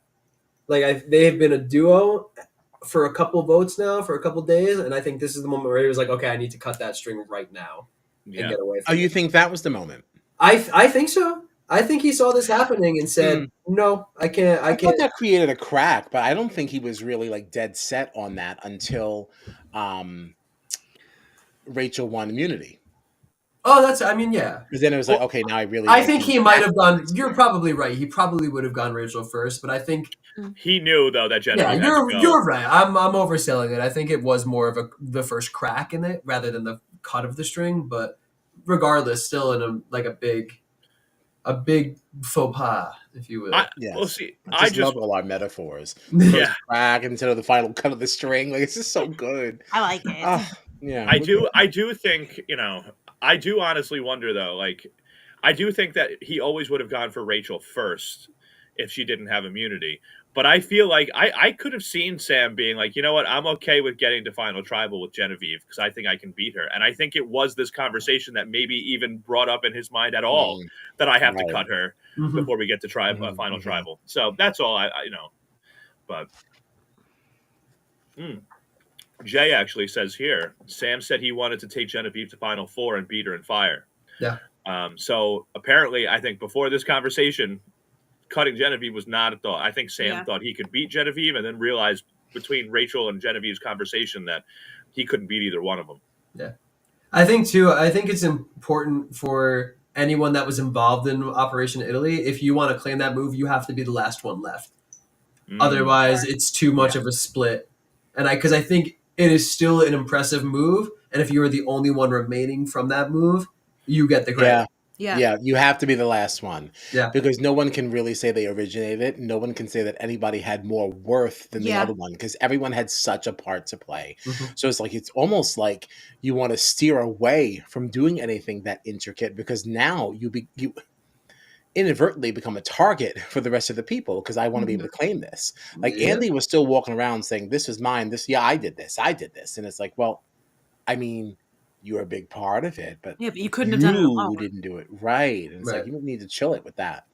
like, they have been a duo for a couple votes now, for a couple days, and I think this is the moment where he was like, okay, I need to cut that string right now and get away from Oh, you think that was the moment? I think so. I think he saw this happening and said, no, I can't. I thought that created a crack, but I don't think he was really like dead set on that until Rachel won immunity. Oh, yeah. Because then it was like, okay, now I really. I think he might have gone. You're probably right. He probably would have gone Rachel first, but I think he knew though that Genevieve. Yeah, you're right. I'm overselling it. I think it was more of the first crack in it rather than the cut of the string. But regardless, still in a big faux pas, if you will. We'll see. I just love all our metaphors. Yeah, crack instead of the final cut of the string. Like, it's just so good. I like it. Yeah, I do think, I do honestly wonder though. Like, I do think that he always would have gone for Rachel first if she didn't have immunity. But I feel like I could have seen Sam being like, you know what, I'm okay with getting to final tribal with Genevieve because I think I can beat her. And I think it was this conversation that maybe even brought up in his mind at all that I have to cut her before we get to final tribal. So that's all I know. But Jay actually says here, Sam said he wanted to take Genevieve to final four and beat her in fire. Yeah. So apparently, I think before this conversation, cutting Genevieve was not a thought. I think Sam thought he could beat Genevieve and then realized between Rachel and Genevieve's conversation that he couldn't beat either one of them. Yeah. I think it's important for anyone that was involved in Operation Italy. If you want to claim that move, you have to be the last one left. Otherwise, it's too much of a split. And because I think it is still an impressive move. And if you are the only one remaining from that move, you get the credit. Yeah, you have to be the last one. Yeah. Because no one can really say they originated it. No one can say that anybody had more worth than the other one because everyone had such a part to play. So it's almost like you want to steer away from doing anything that intricate because now you inadvertently become a target for the rest of the people because I want to be able to claim this. Like Andy was still walking around saying, this is mine. I did this. And it's like, well, I mean, you're a big part of it, but you couldn't have done it alone. You didn't do it right. And it's like, you need to chill it with that.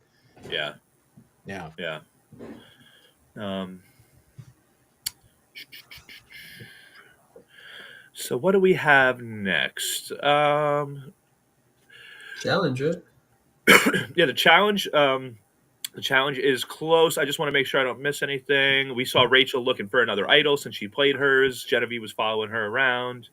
Yeah. So what do we have next? Challenge it. The challenge. The challenge is close. I just want to make sure I don't miss anything. We saw Rachel looking for another idol since she played hers. Genevieve was following her around.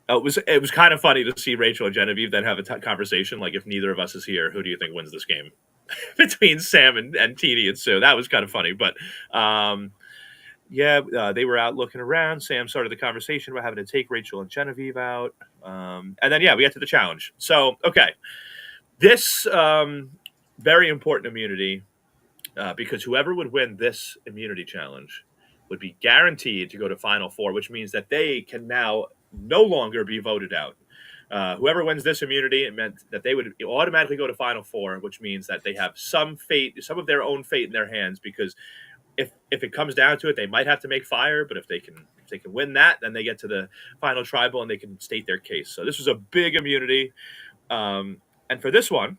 It was kind of funny to see Rachel and Genevieve then have a conversation like, if neither of us is here, who do you think wins this game? Between Sam and Tini and Sue. That was kind of funny. But they were out looking around. Sam started the conversation about having to take Rachel and Genevieve out. And then, we get to the challenge. So, okay. This very important immunity, because whoever would win this immunity challenge would be guaranteed to go to Final Four, which means that they can now no longer be voted out. Whoever wins this immunity, it meant that they would automatically go to Final Four, which means that they have some of their own fate in their hands, because if it comes down to it, they might have to make fire, but if they can win that, then they get to the final tribal and they can state their case. So this was a big immunity. And for this one,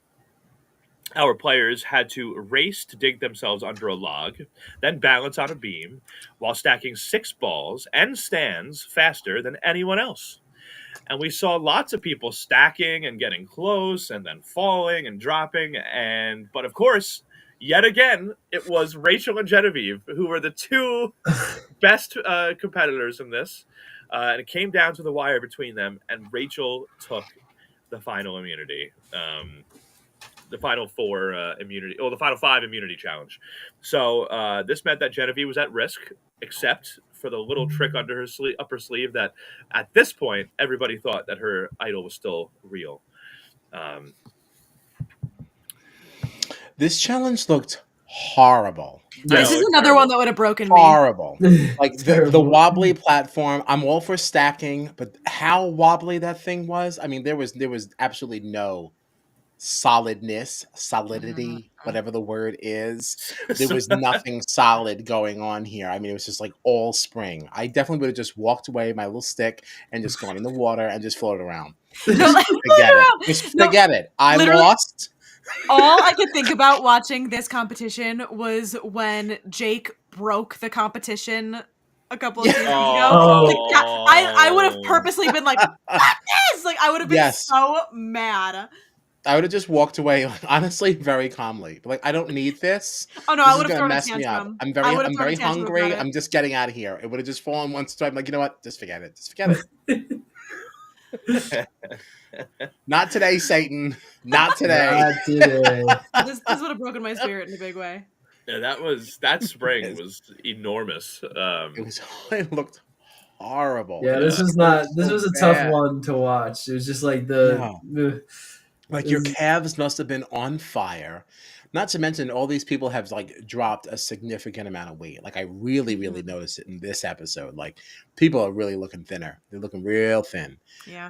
our players had to race to dig themselves under a log, then balance on a beam while stacking 6 balls and stands faster than anyone else. And we saw lots of people stacking and getting close and then falling and dropping. But of course, yet again, it was Rachel and Genevieve who were the two best competitors in this. And it came down to the wire between them, and Rachel took the final immunity. The final 4 the final 5 immunity challenge. So this meant that Genevieve was at risk, except for the little trick under her upper sleeve that at this point everybody thought that her idol was still real. This challenge looked horrible. This is it's another terrible. one that would have broken me. Horrible. Like the Terrible. wobbly platform. I'm all for stacking, but how wobbly that thing was. I mean, there was absolutely no solidity, whatever the word is. There was nothing solid going on here. I mean, it was just like all spring. I definitely would have just walked away, my little stick, and just gone in the water and just floated around. No, like, Forget it. Just No, forget it. I literally- lost. All I could think about watching this competition was when Jake broke the competition a couple of seasons ago. Oh. Like, I would have purposely been like, "Fuck this!" Like, I would have been Yes. so mad. I would have just walked away, honestly, very calmly. But like, I don't need this. Oh no, This I is would have gonna thrown a mess me up. tantrum. I'm I very would've thrown a tantrum hungry. about it. I'm just getting out of here. It would have just fallen once. So I'm like, you know what? Just forget it. Just forget it. Not today, Satan. Not today. Not today. This would have broken my spirit in a big way. Yeah, that spring was enormous. It looked horrible. Yeah, this It was not. This so was a bad. tough one to watch. It was just like Like your calves must have been on fire. Not to mention all these people have like dropped a significant amount of weight. Like I really noticed it in this episode. Like people are really looking thinner. They're looking real thin. Yeah.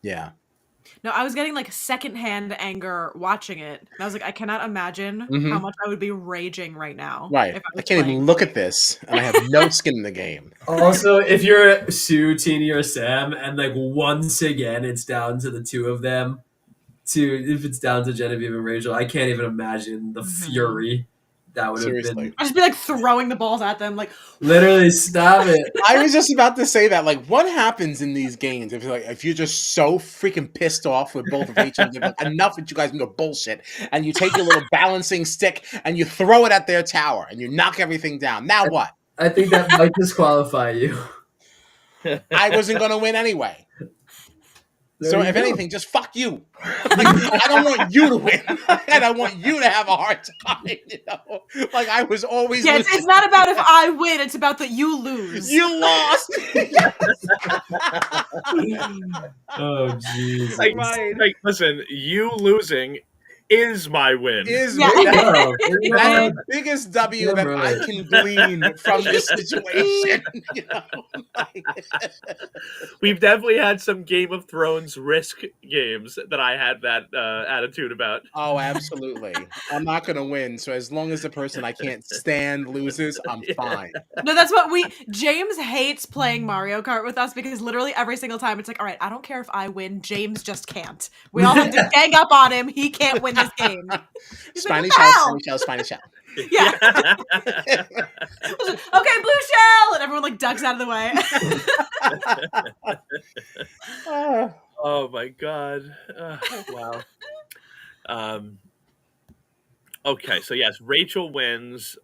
Yeah. No, I was getting like secondhand anger watching it. And I was like, I cannot imagine how much I would be raging right now. Right. If I was can't playing even look Jake. at this, and I have no skin in the game. Also, if you're Sue, Teeny, or Sam, and like once again it's down to the two of them, if it's down to Genevieve and Rachel, I can't even imagine the fury that would have Seriously. been. I'd just be like throwing the balls at them, like Literally, stop it. I was just about to say that. Like, what happens in these games if you're just so freaking pissed off with both Rachel and like, enough with you guys doing bullshit, and you take your little balancing stick and you throw it at their tower and you knock everything down. Now what? I think that might disqualify you. I wasn't going to win anyway. There So you if go. anything, just fuck you. Like, I don't want you to win, and I want you to have a hard time. You know, like I was always. yeah, it's not about if I win; it's about that you lose. You lost. Oh jeez. Like, listen, you losing is my win. Is Yeah. Oh, that's the biggest W that I Right. can glean from this situation. You know? We've definitely had some Game of Thrones risk games that I had that attitude about. Oh, absolutely. I'm not going to win. So as long as the person I can't stand loses, I'm fine. No, that's what James hates playing Mario Kart with us because literally every single time it's like, all right, I don't care if I win, James just can't. We all have to gang up on him. He can't win this game. He's like, Spiny "What the hell?" shell, spiny shell. Yeah. Okay, blue shell, and everyone like ducks out of the way. Oh my god! Wow. Okay, so yes, Rachel wins.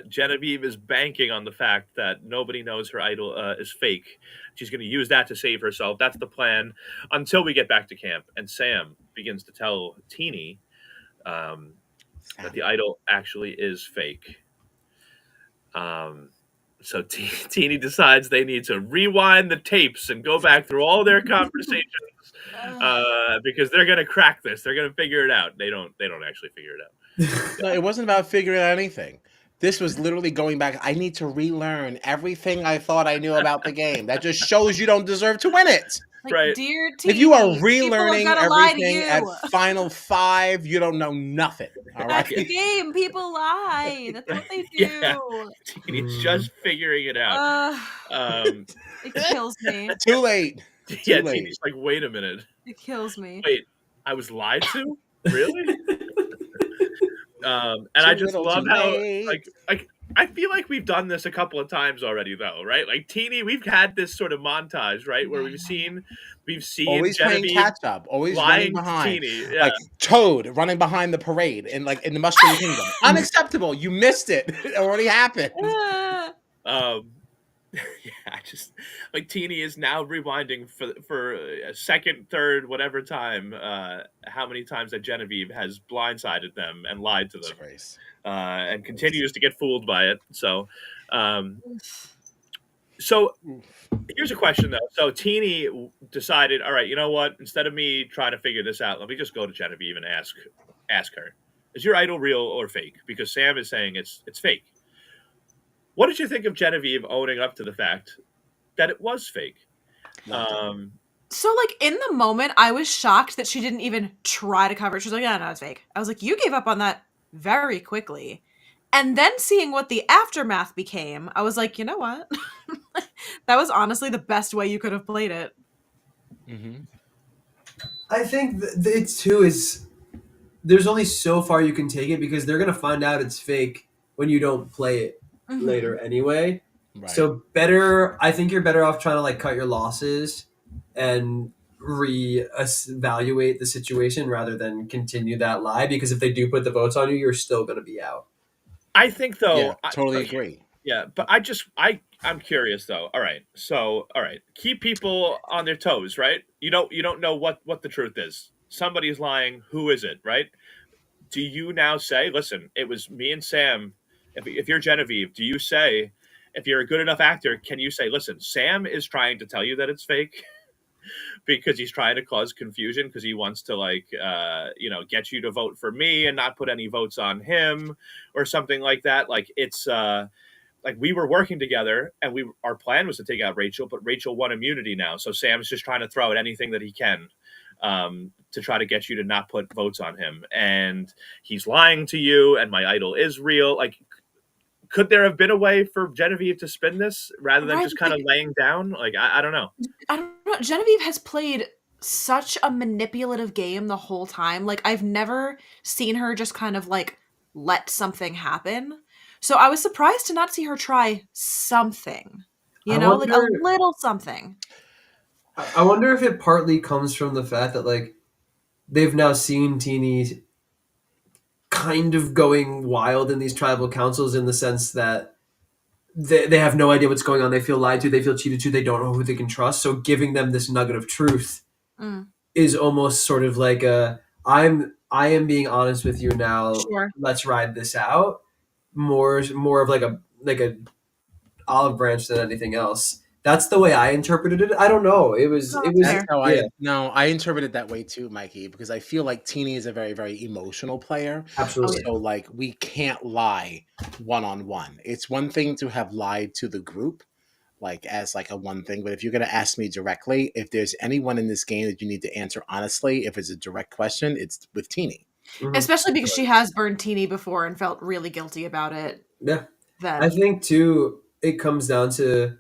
Genevieve is banking on the fact that nobody knows her idol is fake. She's going to use that to save herself. That's the plan until we get back to camp. And Sam begins to tell Teeny that the idol actually is fake. So Teeny decides they need to rewind the tapes and go back through all their conversations because they're going to crack this. They're going to figure it out. They don't actually figure it out. No, it wasn't about figuring out anything. This was literally going back. I need to relearn everything I thought I knew about the game. That just shows you don't deserve to win it. Like, Right. dear Teeny, If you are people have relearning gotta lie to everything you. at Final 5, you don't know nothing. All That's right. the game. People lie. That's what they do. Yeah. Teeny's just figuring it out. It kills me. Too late. Yeah, late. Teeny's like, wait a minute. It kills me. Wait, I was lied to? Really? And I Too just little, love too how late. like I feel like we've done this a couple of times already though, right? Like Teeny, we've had this sort of montage, right, where we've seen Always playing Genevieve catch up. Always running lying to behind. Teeny. Yeah. Like Toad running behind the parade in the Mushroom Kingdom. Unacceptable. You missed it. It already happened. Yeah, I just like Teeny is now rewinding for a second, third, whatever time. How many times that Genevieve has blindsided them and lied to them, Disgrace. and continues to get fooled by it. So, So here's a question though. So Teeny decided, all right, you know what? Instead of me trying to figure this out, let me just go to Genevieve and ask her, is your idol real or fake? Because Sam is saying it's fake. What did you think of Genevieve owning up to the fact that it was fake? Loved it. So, like, in the moment, I was shocked that she didn't even try to cover it. She was like, yeah, no, it's fake. I was like, you gave up on that very quickly. And then seeing what the aftermath became, I was like, you know what? That was honestly the best way you could have played it. Mm-hmm. I think it too is. There's only so far you can take it because they're gonna find out it's fake when you don't play it later anyway. Right. So better, I think you're better off trying to like cut your losses and re-evaluate the situation rather than continue that lie. Because if they do put the votes on you, you're still gonna be out. I think Yeah, though, totally agree. yeah, but I'm curious though. All right, so all right, keep people on their toes, right? You don't know what the truth is. Somebody's lying. Who is it, right? Do you now say, listen, it was me and Sam? If you're Genevieve, do you say, if you're a good enough actor, can you say, listen, Sam is trying to tell you that it's fake because he's trying to cause confusion because he wants to get you to vote for me and not put any votes on him or something like that. Like it's like we were working together and our plan was to take out Rachel, but Rachel won immunity now. So Sam's just trying to throw out anything that he can to try to get you to not put votes on him. And he's lying to you and my idol is real. Like, could there have been a way for Genevieve to spin this rather than just kind of laying down? Like, I don't know. I don't know. Genevieve has played such a manipulative game the whole time. Like, I've never seen her just kind of like let something happen. So I was surprised to not see her try something, I like a wonder- little something. I wonder if it partly comes from the fact that like they've now seen Teeny kind of going wild in these tribal councils in the sense that they have no idea what's going on. They feel lied to. They feel cheated to. They don't know who they can trust. So giving them this nugget of truth is almost sort of like I am being honest with you now. Sure. Let's ride this out. More of like a olive branch than anything else. That's the way I interpreted it. I don't know. It was That's how yeah. I interpret it that way too, Mikey, because I feel like Teeny is a very, very emotional player. Absolutely. So like we can't lie one-on-one. It's one thing to have lied to the group, like as like a one thing, but if you're gonna ask me directly, if there's anyone in this game that you need to answer honestly, if it's a direct question, it's with Teeny. Especially because she has burned Teeny before and felt really guilty about it. Yeah. Then. I think too it comes down to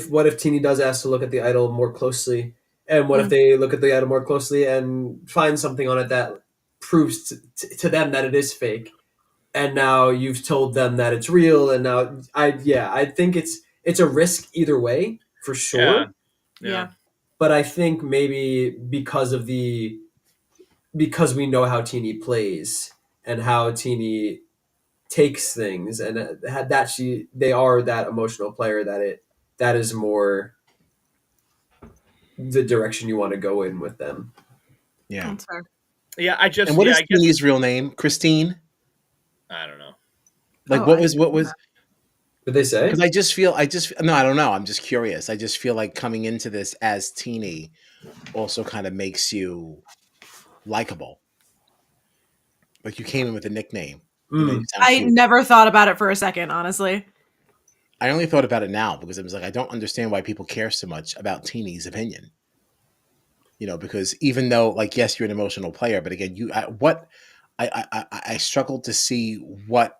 what if Teeny does ask to look at the idol more closely, and what if they look at the idol more closely and find something on it that proves to them that it is fake, and now you've told them that it's real, and now I think it's a risk either way for sure. Yeah. But I think maybe because we know how Teeny plays and how Teeny takes things, and that they are that emotional player that is more the direction you want to go in with them. Yeah. That's fair. Yeah, And what is Teeny's real name? Christine? I don't know. Like what was Did they say? Because no, I don't know. I'm just curious. I just feel like coming into this as Teeny also kind of makes you likable. Like you came in with a nickname. You know, you sound I cute. never thought about it for a second, honestly. I only thought about it now because it was like I don't understand why people care so much about Teeny's opinion. You know, because even though, like, yes, you're an emotional player, but again, I struggled to see what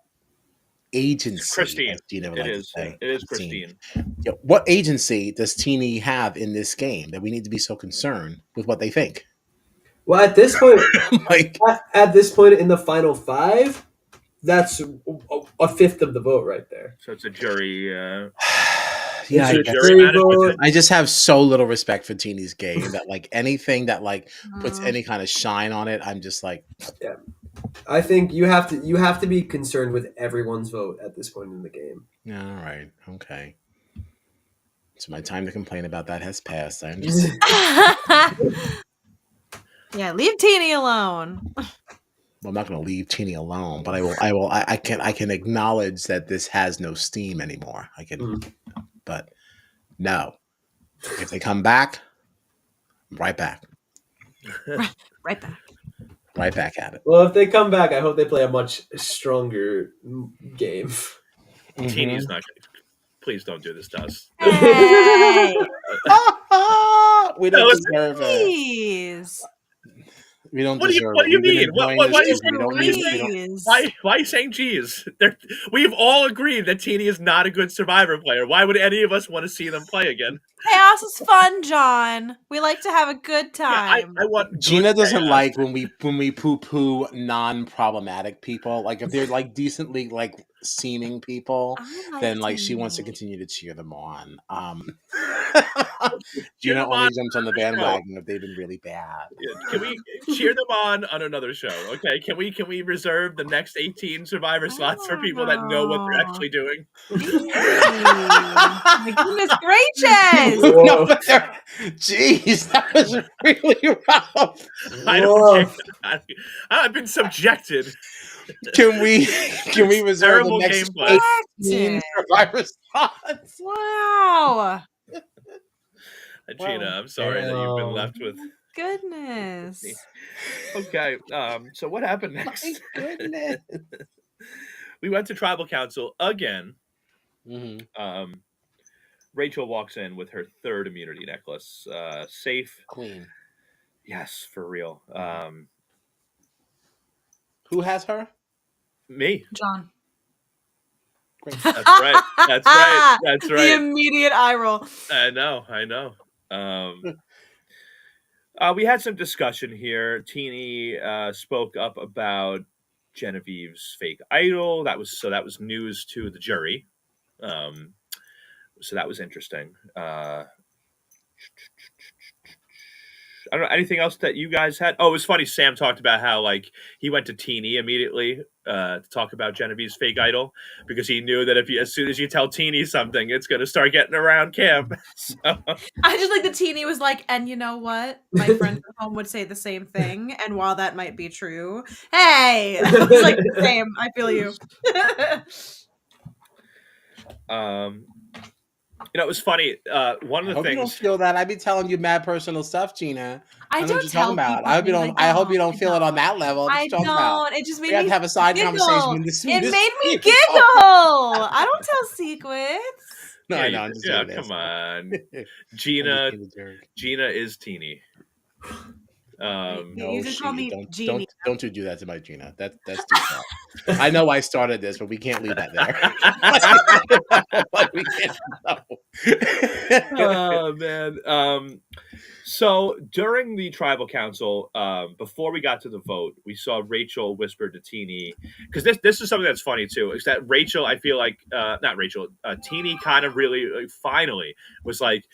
agency. Christine. As Gina would It like is. to say, It is Christine. Yeah, what agency does Teeny have in this game that we need to be so concerned with what they think? Well, at this point, Like at this point in the final five, that's a fifth of the vote right there. So it's a jury. yeah, It's a jury management. I just have so little respect for Teeny's game that like anything that like puts any kind of shine on it, I'm just like, Yeah, I think you have to be concerned with everyone's vote at this point in the game. yeah, all right, okay. So my time to complain about that has passed. I understand. Yeah, leave Teeny alone. Well, I'm not going to leave Teeny alone, but I can acknowledge that this has no steam anymore. I can, but No. If they come back, right back. Right back. Right back at it. Well, if they come back, I hope they play a much stronger game. Teeny's not. Please don't do this to us. Hey, We don't No, deserve it. please. We don't What do you deserve What it. do you We've been mean? enjoying What this do you season. We don't mean? need. We don't. Please. Why are you saying geez? We've all agreed that Teeny is not a good Survivor player. Why would any of us want to see them play again? Chaos is fun, John. We like to have a good Yeah, time. I want good Gina doesn't chaos. like when we poo-poo non-problematic people. Like if they're like decently like seeming people, I like then like she wants to Teeny. continue to cheer them on. Cheer Gina them only on jumps on the another show. bandwagon if they've been really bad. Can we cheer them on another show? Okay, can we reserve the next 18 Survivor slots for people that know what they're actually doing? My goodness gracious! No, but jeez, that was really rough. I don't care. I've been subjected. Can we reserve the Terrible next gameplay. 18 Survivor spots? Wow. Gina, I'm sorry that you've been left with. Goodness. Okay, so what happened next? My goodness. We went to Tribal Council again. Mm-hmm. Rachel walks in with her third immunity necklace. Safe. Queen. Yes, for real. Who has her? Me. John. Great. That's right. That's right. That's The right. immediate eye roll. I know. We had some discussion here. Teeny spoke up about Genevieve's fake idol. That was news to the jury. So that was interesting. I don't know, anything else that you guys had? Oh, it was funny. Sam talked about how like he went to Teeny immediately to talk about Genevieve's fake idol because he knew that as soon as you tell Teeny something, it's going to start getting around camp. So. I just like the Teeny was like, and you know what? My friends at home would say the same thing. And while that might be true, hey, I was like the same. I feel you. It was funny. One of the I hope you don't things. feel that. I be telling you mad personal stuff, Gina. I know don't what you're tell talking about. people. I hope you don't. I hope you don't feel it on that level. What I you talking about? don't. It just made We have me to have a side giggle. conversation. It made me giggle. I don't tell secrets. No, Yeah, I know. I'm just doing come this. on. I'm Gina just being a jerk. Gina is Teeny. No, You just call me Genie. don't you do that to my Gina. That's too far. I know I started this, but we can't leave that there. Like, we can't. Oh man. So during the tribal council, before we got to the vote, we saw Rachel whisper to Teeny, because this is something that's funny too, is that Rachel, I feel like not Rachel, Teeny kind of really finally was like,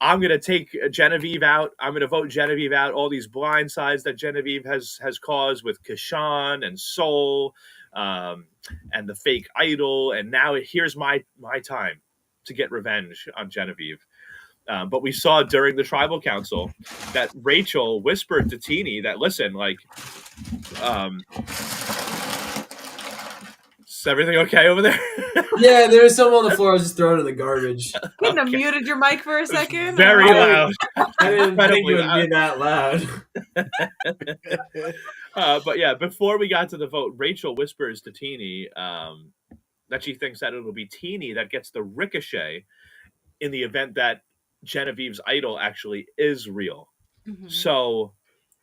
I'm gonna take Genevieve out. I'm gonna vote Genevieve out. All these blindsides that Genevieve has caused with Kashan and Soul, and the fake idol, and now here's my time to get revenge on Genevieve. But we saw during the tribal council that Rachel whispered to Teeny that, listen, like, is everything okay over there? Yeah, there was someone on the floor. I was just throwing it in the garbage. You couldn't have muted your mic for a second. Very loud. I didn't think it would Incredibly be that loud. But yeah, before we got to the vote, Rachel whispers to Teeny that she thinks that it'll be Teeny that gets the ricochet in the event that Genevieve's idol actually is real. Mm-hmm. So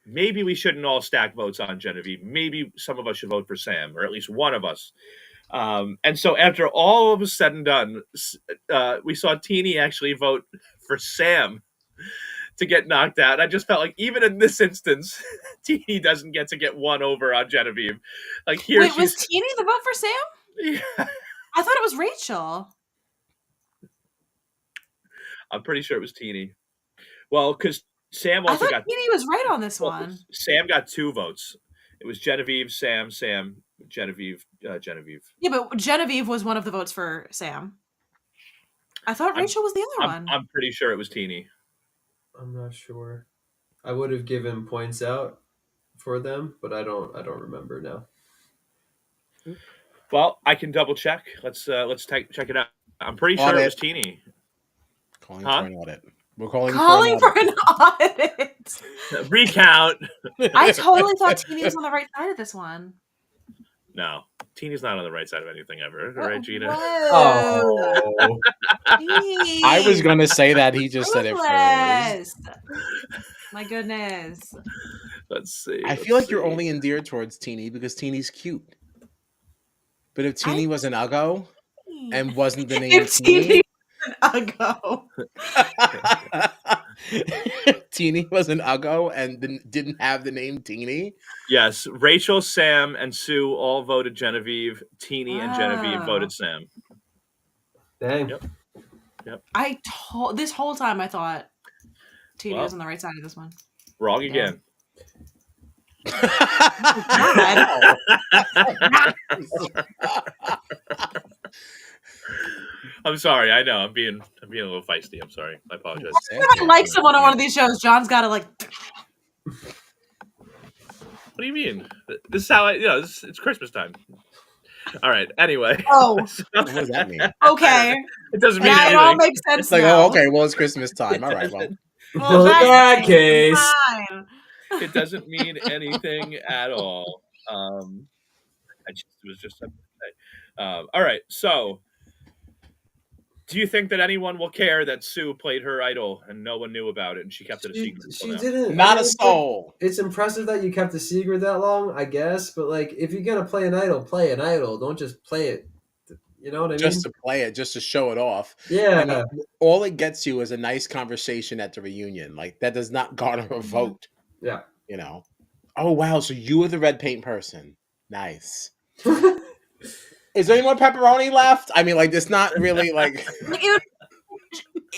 maybe we shouldn't all stack votes on Genevieve. Maybe some of us should vote for Sam, or at least one of us. And so after all of was said and done, we saw Teeny actually vote for Sam to get knocked out. I just felt like even in this instance, Teeny doesn't get to get one over on Genevieve. Like here, wait, was Teeny the vote for Sam? Yeah. I thought it was Rachel. I'm pretty sure it was Teeny. Well, because Sam also I thought Teeny was right on this one. Sam got 2 votes. It was Genevieve, Sam, Genevieve, Genevieve. Yeah, but Genevieve was one of the votes for Sam. I thought Rachel was the other one. I'm pretty sure it was Teeny. I'm not sure. I would have given points out for them, but I don't remember now. Well, I can double check. Let's check it out. I'm pretty sure it was Teeny. Calling Huh? for an audit. We're calling Calling for an for audit. an audit. Recount. I totally thought Teeny was on the right side of this one. No, Teeny's not on the right side of anything ever, right, Gina? Whoa. Oh, Teeny. I was going to say that. He just said it first. Ruthless. My goodness. Let's see. I feel like you're only endeared towards Teeny because Teeny's cute. But if Teeny was an Uggo and wasn't the name If Teeny Teeny, was an Uggo. Teeny was an Uggo and didn't have the name Teeny. Yes, Rachel, Sam, and Sue all voted Genevieve. Teeny and Genevieve voted Sam. dang. Yep. This whole time I thought Teeny was on the right side of this one. Wrong again. God. I'm sorry. I know. I'm being a little feisty. I'm sorry. I apologize. If I like someone on one of these shows, John's got to like. What do you mean? This is how it's Christmas time. All right. Anyway. Oh. What does that mean? Okay. It doesn't mean Now anything. it all makes sense. It's like, now. oh, okay, well, it's Christmas time. All right, well. Well, In that's that case, fine. It doesn't mean anything at all. It was just something to say. All right. So, do you think that anyone will care that Sue played her idol and no one knew about it and she kept it a secret? she until now? didn't. Not a it's like- soul. It's impressive that you kept the secret that long, I guess. But like, if you're gonna play an idol, play an idol. Don't just play it. You know what I mean? Just to play it, just to show it off. Yeah. I mean, all it gets you is a nice conversation at the reunion. Like, that does not garner a vote. Yeah. You know? Oh, wow, so you were the red paint person. Nice. Is there any more pepperoni left? I mean, like, it's not really like... Like,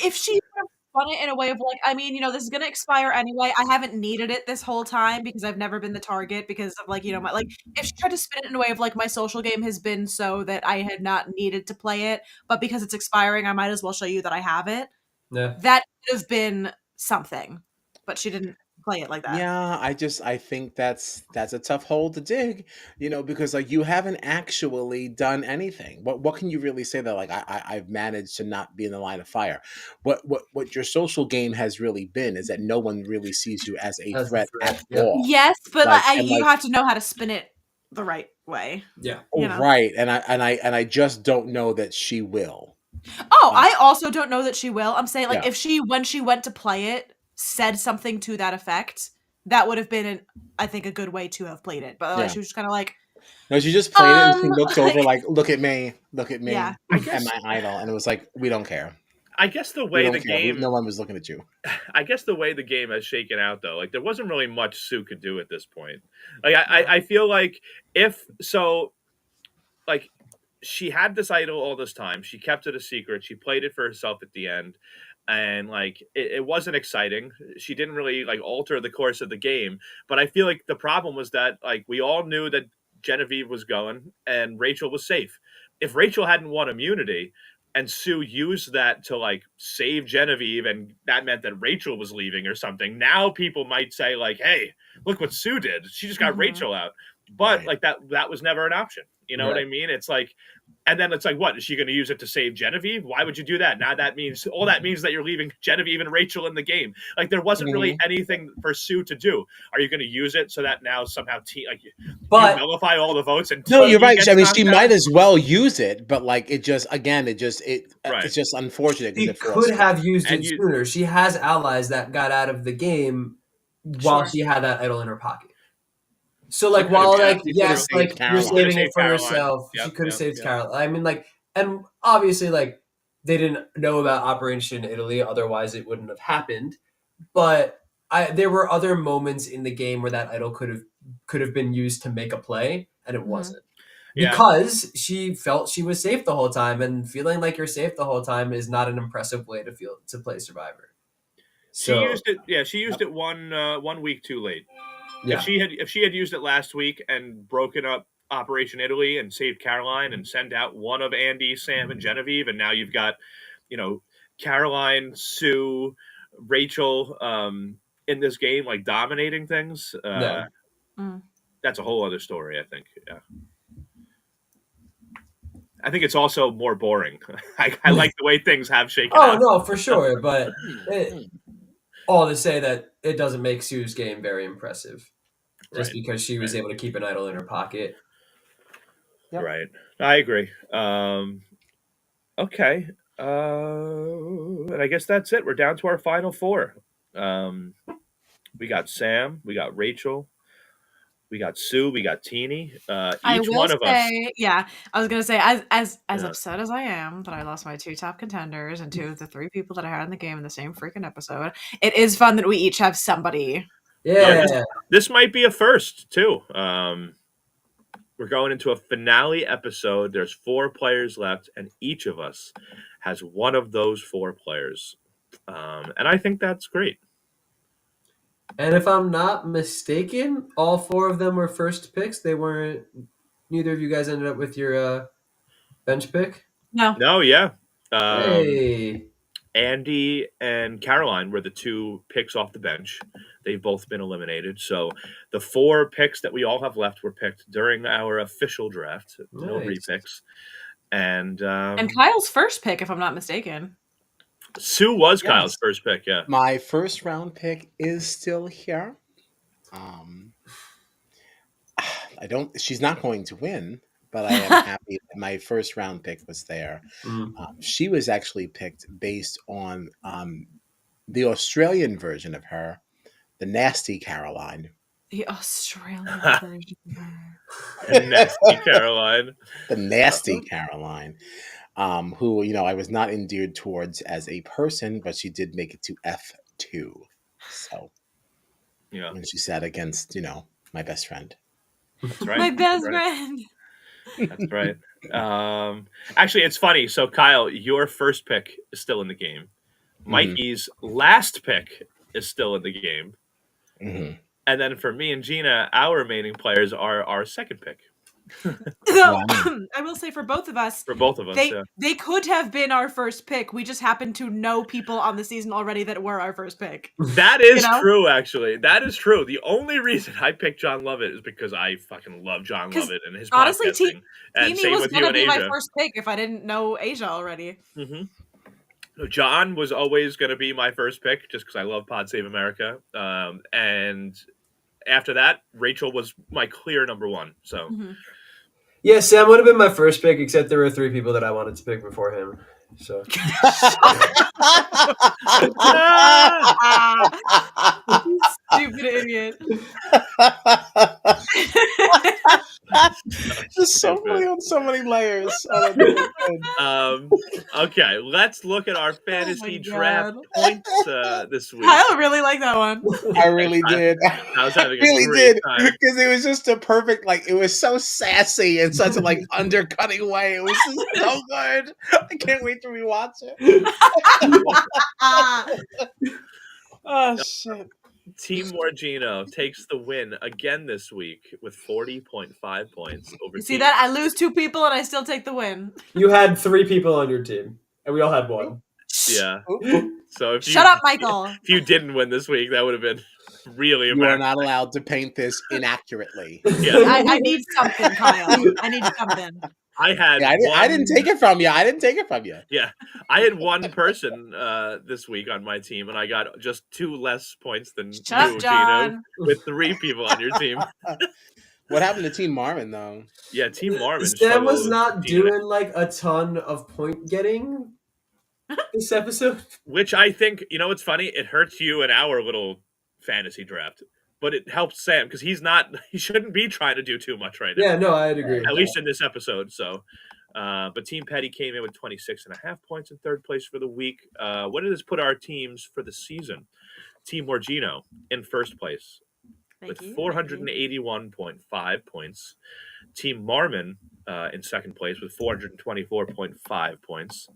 if she would have spun it in a way of like, I mean, this is gonna expire anyway. I haven't needed it this whole time because I've never been the target because of like, my like. If she tried to spin it in a way of like, my social game has been so that I had not needed to play it, but because it's expiring, I might as well show you that I have it. Yeah. That could have been something, but she didn't play it like that. Yeah, I think that's a tough hole to dig, because like you haven't actually done anything. What can you really say that like I've managed to not be in the line of fire? What your social game has really been is that no one really sees you as a threat at yeah. all. Yes, but Like, you have to know how to spin it the right way. Yeah. Right, and I just don't know that she will. Oh, I also don't know that she will. I'm saying like Yeah. if she when she went to play it said something to that effect, that would have been I think a good way to have played it. But otherwise she was just kind of like No, she just played it and she looked over like- like, look at me, Yeah. and my idol, and it was like, we don't care. I guess the We way don't the care. game, No one was looking at you. I guess the way the game has shaken out, though, like there wasn't really much Sue could do at this point. Like I feel like like she had this idol all this time. She kept it a secret. She played it for herself at the end. And like it wasn't exciting. She didn't really like alter the course of the game. But I feel like the problem was that like we all knew that Genevieve was going and Rachel was safe. If Rachel hadn't won immunity and Sue used that to like save Genevieve and that meant that Rachel was leaving or something, now people might say like, hey, look what Sue did. She just got Rachel out. But like that was never an option. You know what I mean? It's like, and then it's like, what is she going to use it to save Genevieve? Why would you do that? Now that means that you're leaving Genevieve and Rachel in the game. Like there wasn't really anything for Sue to do. Are you going to use it so that now somehow you nullify all the votes? And no, you're right. I mean, she knocked out? might as well use it, but like it just it's just unfortunate. She could have used it sooner. She has allies that got out of the game while she had that idol in her pocket. So like while like yes, like you're saving it for yourself, she could have saved Caroline. I mean like, and obviously like they didn't know about Operation Italy, otherwise it wouldn't have happened. But there were other moments in the game where that idol could have been used to make a play, and it wasn't. Because she felt she was safe the whole time, and feeling like you're safe the whole time is not an impressive way to play Survivor. So, she used it 1 week too late. Yeah. If she had used it last week and broken up Operation Italy and saved Caroline and sent out one of Andy, Sam, and Genevieve, and now you've got, Caroline, Sue, Rachel in this game like dominating things. That's a whole other story, I think. Yeah. I think it's also more boring. I like the way things have shaken Oh out. no, for sure. But all to say that it doesn't make Sue's game very impressive, just Right. because she was able to keep an idol in her pocket. Yep. Right. I agree. Okay. And I guess that's it. We're down to our final four. We got Sam, we got Rachel, we got Sue, we got Teeny. I Each will one of us. say, yeah, I was gonna say, as Yeah. upset as I am that I lost my two top contenders and two of the three people that I had in the game in the same freaking episode, it is fun that we each have somebody. Yeah. This might be a first too. We're going into a finale episode. There's 4 players left, and each of us has one of those 4 players. And I think that's great. And if I'm not mistaken, all 4 of them were first picks. They weren't. Neither of you guys ended up with your bench pick. No, yeah. Hey. Andy and Caroline were the 2 picks off the bench. They've both been eliminated. So the 4 picks that we all have left were picked during our official draft. No Nice. repicks. And Kyle's first pick, if I'm not mistaken. Sue was Yes. Kyle's first pick, yeah. My first round pick is still here. She's not going to win, but I am happy that my first round pick was there. She was actually picked based on the Australian version of her, the Nasty Caroline. The Australian version. Nasty Caroline. The Nasty Caroline. Who, I was not endeared towards as a person, but she did make it to F2. So, Yeah. when she sat against, my best friend. That's right. My best That's right. friend. That's right. Actually, it's funny. So, Kyle, your first pick is still in the game. Mikey's last pick is still in the game. Mm-hmm. And then for me and Gina, our remaining players are our second pick. So, I will say for both of us, For both of us, yeah. they could have been our first pick. We just happen to know people on the season already that were our first pick. That is true, actually. That is true. The only reason I picked John Lovett is because I fucking love John Lovett and his honestly, podcasting. And Teeny same was with you gonna and be Asia. my first pick if I didn't know Asia already. Mm-hmm. John was always going to be my first pick just because I love Pod Save America. And after that, Rachel was my clear number 1. So. Yeah, Sam would have been my first pick, except there were 3 people that I wanted to pick before him. So. You stupid idiot. Just so many on so many layers. Okay, let's look at our fantasy draft God. points this week. Kyle really liked that one. I really did. I was having a really great did time. because it was just a perfect, it was so sassy in such a undercutting way. It was just so good. I can't wait to rewatch it. Oh shit! Team Morgino takes the win again this week with 40.5 points over. You see that? I lose 2 people and I still take the win. You had 3 people on your team, and we all had 1. Yeah. So if Shut up, Michael. If you didn't win this week, that would have been really You are not allowed to paint this inaccurately. Yeah. I need something, Kyle. I need something. I had. I didn't take it from you. Yeah, I had 1 person this week on my team, and I got just 2 less points than Shut up, you, John. Gino, with 3 people on your team. What happened to Team Marvin though? Yeah, Team Marvin. Sam was not doing a ton of point getting this episode. Which I think, it's funny. It hurts you in our little fantasy draft, but it helps Sam because he shouldn't be trying to do too much right now. Yeah, no, I'd agree. At least in this episode. So, but Team Petty came in with 26.5 points in third place for the week. What did this put our teams for the season? Team Morgino in first place with 481.5 points. Team Marmon in second place with 424.5 points.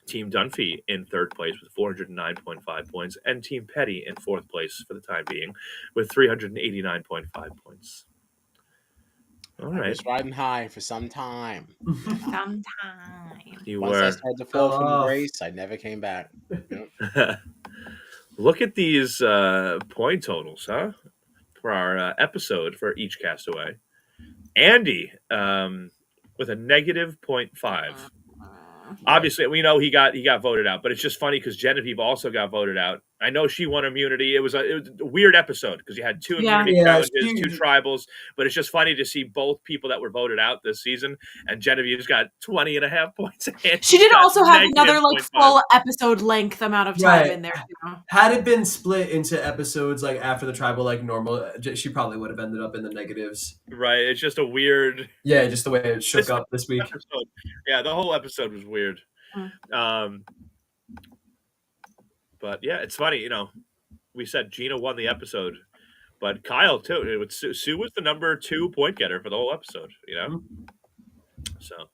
Team Dunphy in third place with 409.5 points, and Team Petty in fourth place for the time being with 389.5 points. All right. I was riding high for some time. Sometime. Once I started to fall from grace, I never came back. Look at these point totals, huh? For our episode for each castaway. Andy with a negative 0.5. Obviously, we know he got voted out, but it's just funny because Genevieve also got voted out. I know she won immunity. It was a weird episode because you had two immunity challenges, two tribals, but it's just funny to see both people that were voted out this season. And Genevieve's got 20.5 points. And She did also have another like 0.5. full episode length amount of time in there. Had it been split into episodes like after the tribal like normal, she probably would have ended up in the negatives. Right. It's just a weird. Yeah, just the way it shook up this week. Episode. Yeah, the whole episode was weird. But yeah, it's funny. You know, we said Gina won the episode, but Kyle too. Sue was the number 2 point getter for the whole episode. You know, so.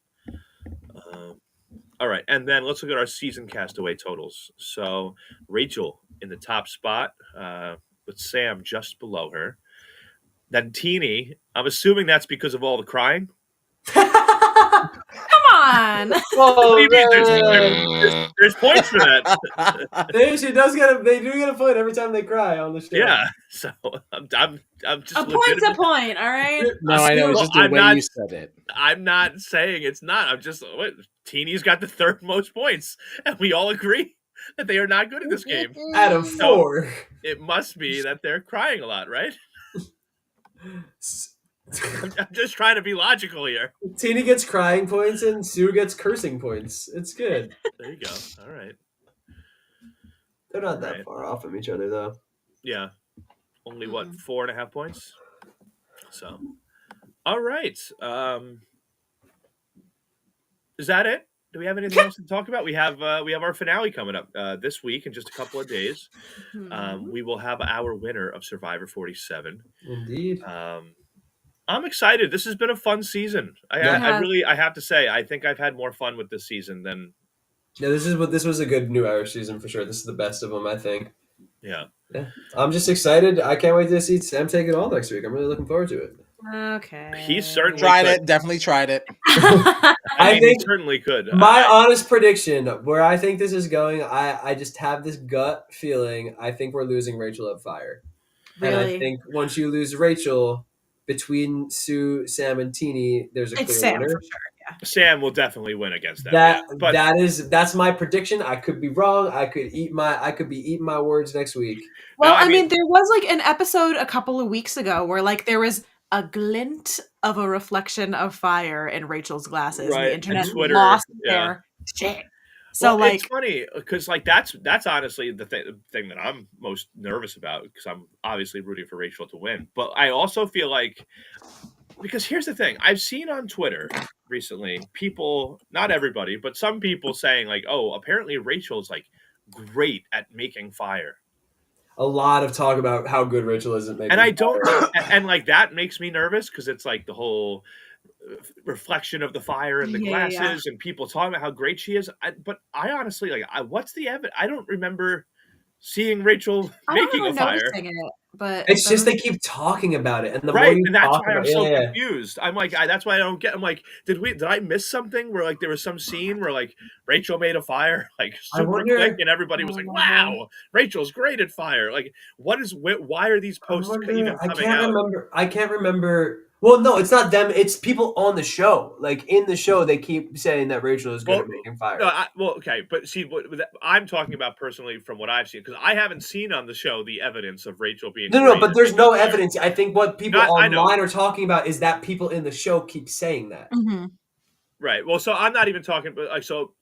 All right, and then let's look at our season castaway totals. So Rachel in the top spot, with Sam just below her. Then Teeny, I'm assuming that's because of all the crying. Come on. Well, there's points for that. They do get a point every time they cry on the show. Yeah, so I'm just a point's a point, all right? No, I know. It's just the way you said it. I'm not saying it's not. I'm just Teeny's got the third most points, and we all agree that they are not good at this game. Out of 4. So it must be that they're crying a lot, right? I'm just trying to be logical here. Teeny gets crying points and Sue gets cursing points. It's good. There you go. All right. They're not that far off from each other, though. Yeah. Only, 4.5 points? So, all right. Is that it? Do we have anything else to talk about? We have our finale coming up this week in just a couple of days. We will have our winner of Survivor 47. Indeed. I'm excited. This has been a fun season. I have to say, I think I've had more fun with this season than. Yeah, this was a good new Irish season for sure. This is the best of them, I think. Yeah. I'm just excited. I can't wait to see Sam take it all next week. I'm really looking forward to it. Okay. He certainly tried could. it. Definitely tried it. I think he certainly could. My honest prediction, where I think this is going, I just have this gut feeling. I think we're losing Rachel at Fire. Really? And I think once you lose Rachel, between Sue, Sam, and Teeny, there's a clear Sam, winner. for sure. Yeah. Sam will definitely win against them. That's my prediction. I could be wrong. I could be eating my words next week. Well, I mean, there was like an episode a couple of weeks ago where like there was a glint of a reflection of fire in Rachel's glasses. Right. And the internet and Twitter, lost their shit. So well, like, it's funny because like that's honestly the thing that I'm most nervous about because I'm obviously rooting for Rachel to win. But I also feel like because here's the thing, I've seen on Twitter recently people, not everybody, but some people saying like, oh, apparently Rachel's like great at making fire. A lot of talk about how good Rachel is at making and I fire. don't and like that makes me nervous because it's like the whole reflection of the fire in the glasses and people talking about how great she is. But I honestly like what's the evidence? I don't remember seeing Rachel making a fire. But it's just they keep talking about it, and the right, more and that's why I'm so confused. I'm like, that's why I don't get. I'm like, did I miss something where like there was some scene where like Rachel made a fire like super quick, and everybody was like, "Wow, Rachel's great at fire." Like, why are these posts even coming out? I can't remember. Well, no, it's not them. It's people on the show. Like in the show, they keep saying that Rachel is good at making fire. No, okay, but see, what I'm talking about personally from what I've seen, because I haven't seen on the show the evidence of Rachel being. No, but there's no evidence. I think what people online are talking about is that people in the show keep saying that. Mm-hmm. Right. Well, so I'm not even talking, but like so.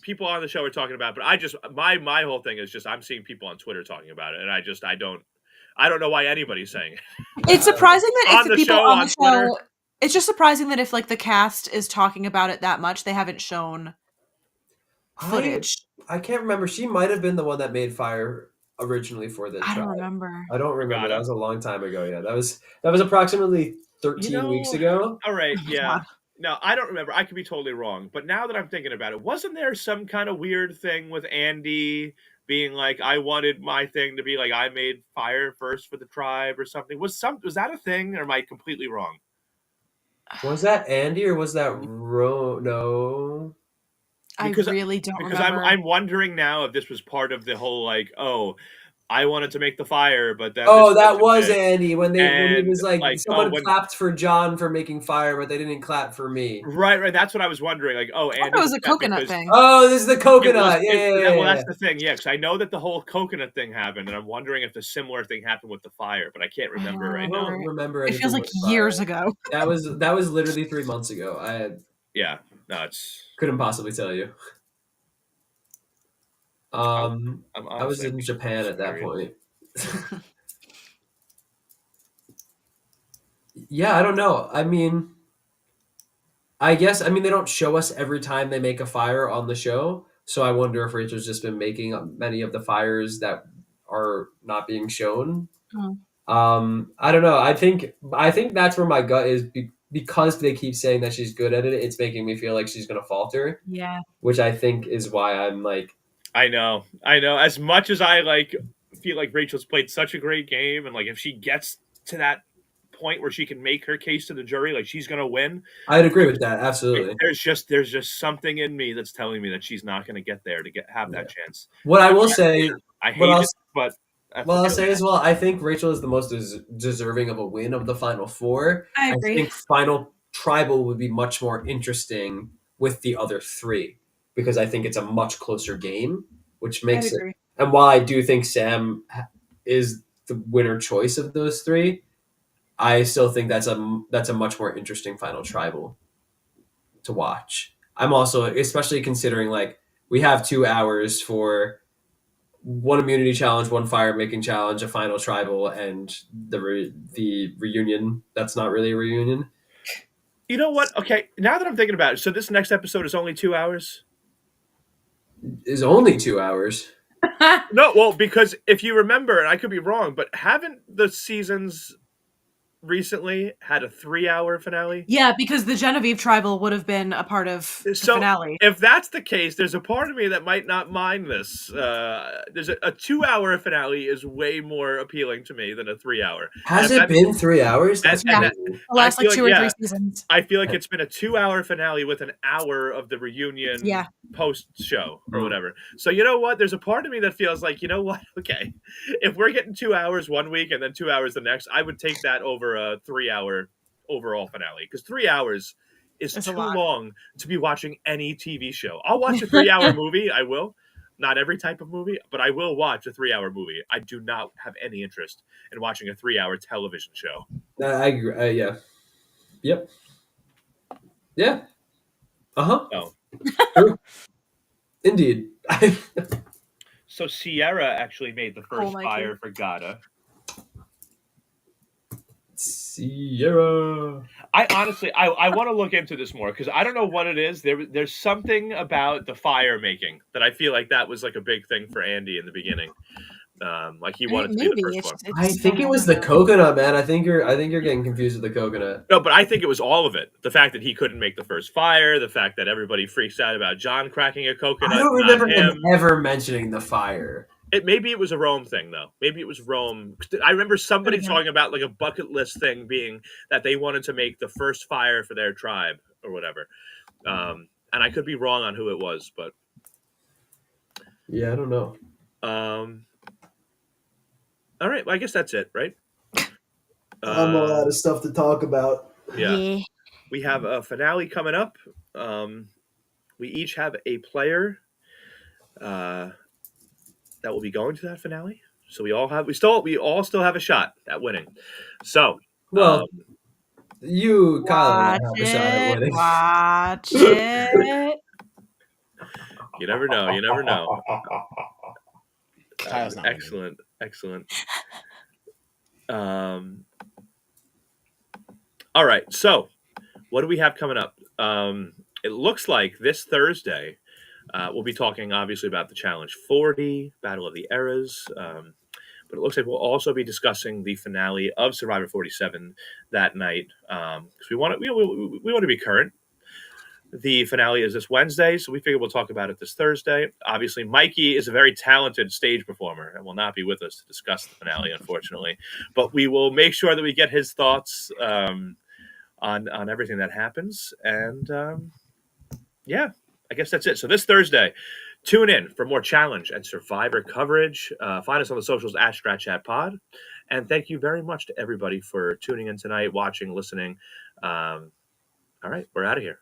People on the show are talking about, but I just my whole thing is just I'm seeing people on Twitter talking about it, and I don't know why anybody's saying it. It's surprising that if the people on the show, Twitter, it's just surprising that if like the cast is talking about it that much, they haven't shown footage. I can't remember. She might have been the one that made fire originally for this. I don't remember. That was a long time ago. Yeah, that was approximately 13 weeks ago. All right. Yeah. No, I don't remember. I could be totally wrong. But now that I'm thinking about it, wasn't there some kind of weird thing with Andy being like, I wanted my thing to be like, I made fire first for the tribe or something? Was that a thing, or am I completely wrong? Was that Andy or was that No. I really don't remember. Because I'm wondering now if this was part of the whole like, oh, I wanted to make the fire, but then Oh, this that person was did. Andy when he And was like, like, someone when clapped for John for making fire, but they didn't clap for me. right, that's what I was wondering. Like, oh, I thought Andy's it was a upset coconut because thing. Oh, this is the it was coconut. well, Yeah. that's the thing, yeah, because I know that the whole coconut thing happened, and I'm wondering if the similar thing happened with the fire, but I can't I remember right I don't now. don't remember It feels anything like with years fire. ago. That was literally 3 months ago. I Yeah, no, it's. couldn't possibly tell you. I'm I was honestly, I in think Japan it's at that hilarious. point. Yeah, I don't know. I mean, they don't show us every time they make a fire on the show, so I wonder if Rachel's just been making many of the fires that are not being shown. Hmm. I don't know. I think that's where my gut is because they keep saying that she's good at it. It's making me feel like she's gonna falter, Yeah. which I think is why I'm like, I know. As much as I feel like Rachel's played such a great game, and like if she gets to that point where she can make her case to the jury, like she's gonna win. I'd agree with that absolutely. There's just something in me that's telling me that she's not gonna get there to have Yeah. that chance. What I I'm will trying to hate say, her. I what hate I'll it, but that's the Well, I'll feeling. say as well, I think Rachel is the most deserving of a win of the final four. I I agree. think final tribal would be much more interesting with the other three because I think it's a much closer game, which I'd makes it. agree. And while I do think Sam is the winner choice of those three, I still think that's a much more interesting final tribal to watch. I'm also especially considering like we have 2 hours for one immunity challenge, one fire making challenge, a final tribal, and the reunion. That's not really a reunion. You know what? Okay, now that I'm thinking about it, so this next episode is only 2 hours. Is only 2 hours. No, well, because if you remember, and I could be wrong, but haven't the seasons recently had a 3 hour finale? Yeah, because the Genevieve tribal would have been a part of the So finale. if that's the case, there's a part of me that might not mind this. There's a 2 hour finale is way more appealing to me than a 3 hour. Has And it been 3 hours? That's Yeah. crazy. The I last feel like like, 2 or 3 seasons. I feel like it's been a 2 hour finale with an hour of the reunion Yeah. post show or whatever. So you know what? There's a part of me that feels like, you know what? Okay, if we're getting 2 hours one week and then 2 hours the next, I would take that over a 3 hour overall finale because 3 hours is It's a too lot. long to be watching any TV show. I'll watch a 3 hour movie. I will. Not every type of movie, but I will watch a 3 hour movie. I do not have any interest in watching a 3 hour television show. I agree. Yeah. Yep. Yeah. Uh-huh. No. True. Indeed. So Sierra actually made the first Mikey. fire for Gata. Sierra. I honestly, I want to look into this more because I don't know what it is. There's something about the fire making that I feel like that was like a big thing for Andy in the beginning. Like he wanted to be the Maybe first it's, one. it's I think it was the coconut, man. I think you're getting confused with the coconut. No, but I think it was all of it. The fact that he couldn't make the first fire, the fact that everybody freaks out about John cracking a coconut. I don't not remember him him. ever mentioning the fire. Maybe it was a Rome thing though. Maybe it was Rome. I remember somebody Okay. talking about like a bucket list thing being that they wanted to make the first fire for their tribe or whatever. And I could be wrong on who it was, but Yeah, I don't know. All right, well, I guess that's it, right? I'm all out of stuff to talk about. Yeah. We have a finale coming up. We each have a player that will be going to that finale. So we all still have a shot at winning. So Well, you, Kyle, Watch have a shot at it. winning. Watch it. you never know. You never know. Kyle's not Excellent. All right. So what do we have coming up? It looks like this Thursday we'll be talking obviously about the Challenge 40, Battle of the Eras. But it looks like we'll also be discussing the finale of Survivor 47 that night because we want to be current. The finale is this Wednesday, so we figure we'll talk about it this Thursday. Obviously, Mikey is a very talented stage performer and will not be with us to discuss the finale, unfortunately. But we will make sure that we get his thoughts on everything that happens. And yeah, I guess that's it. So this Thursday, Tune in for more challenge and Survivor coverage. Find us on the socials at StratChatPod. And thank you very much to everybody for tuning in tonight, watching, listening. All right, we're out of here.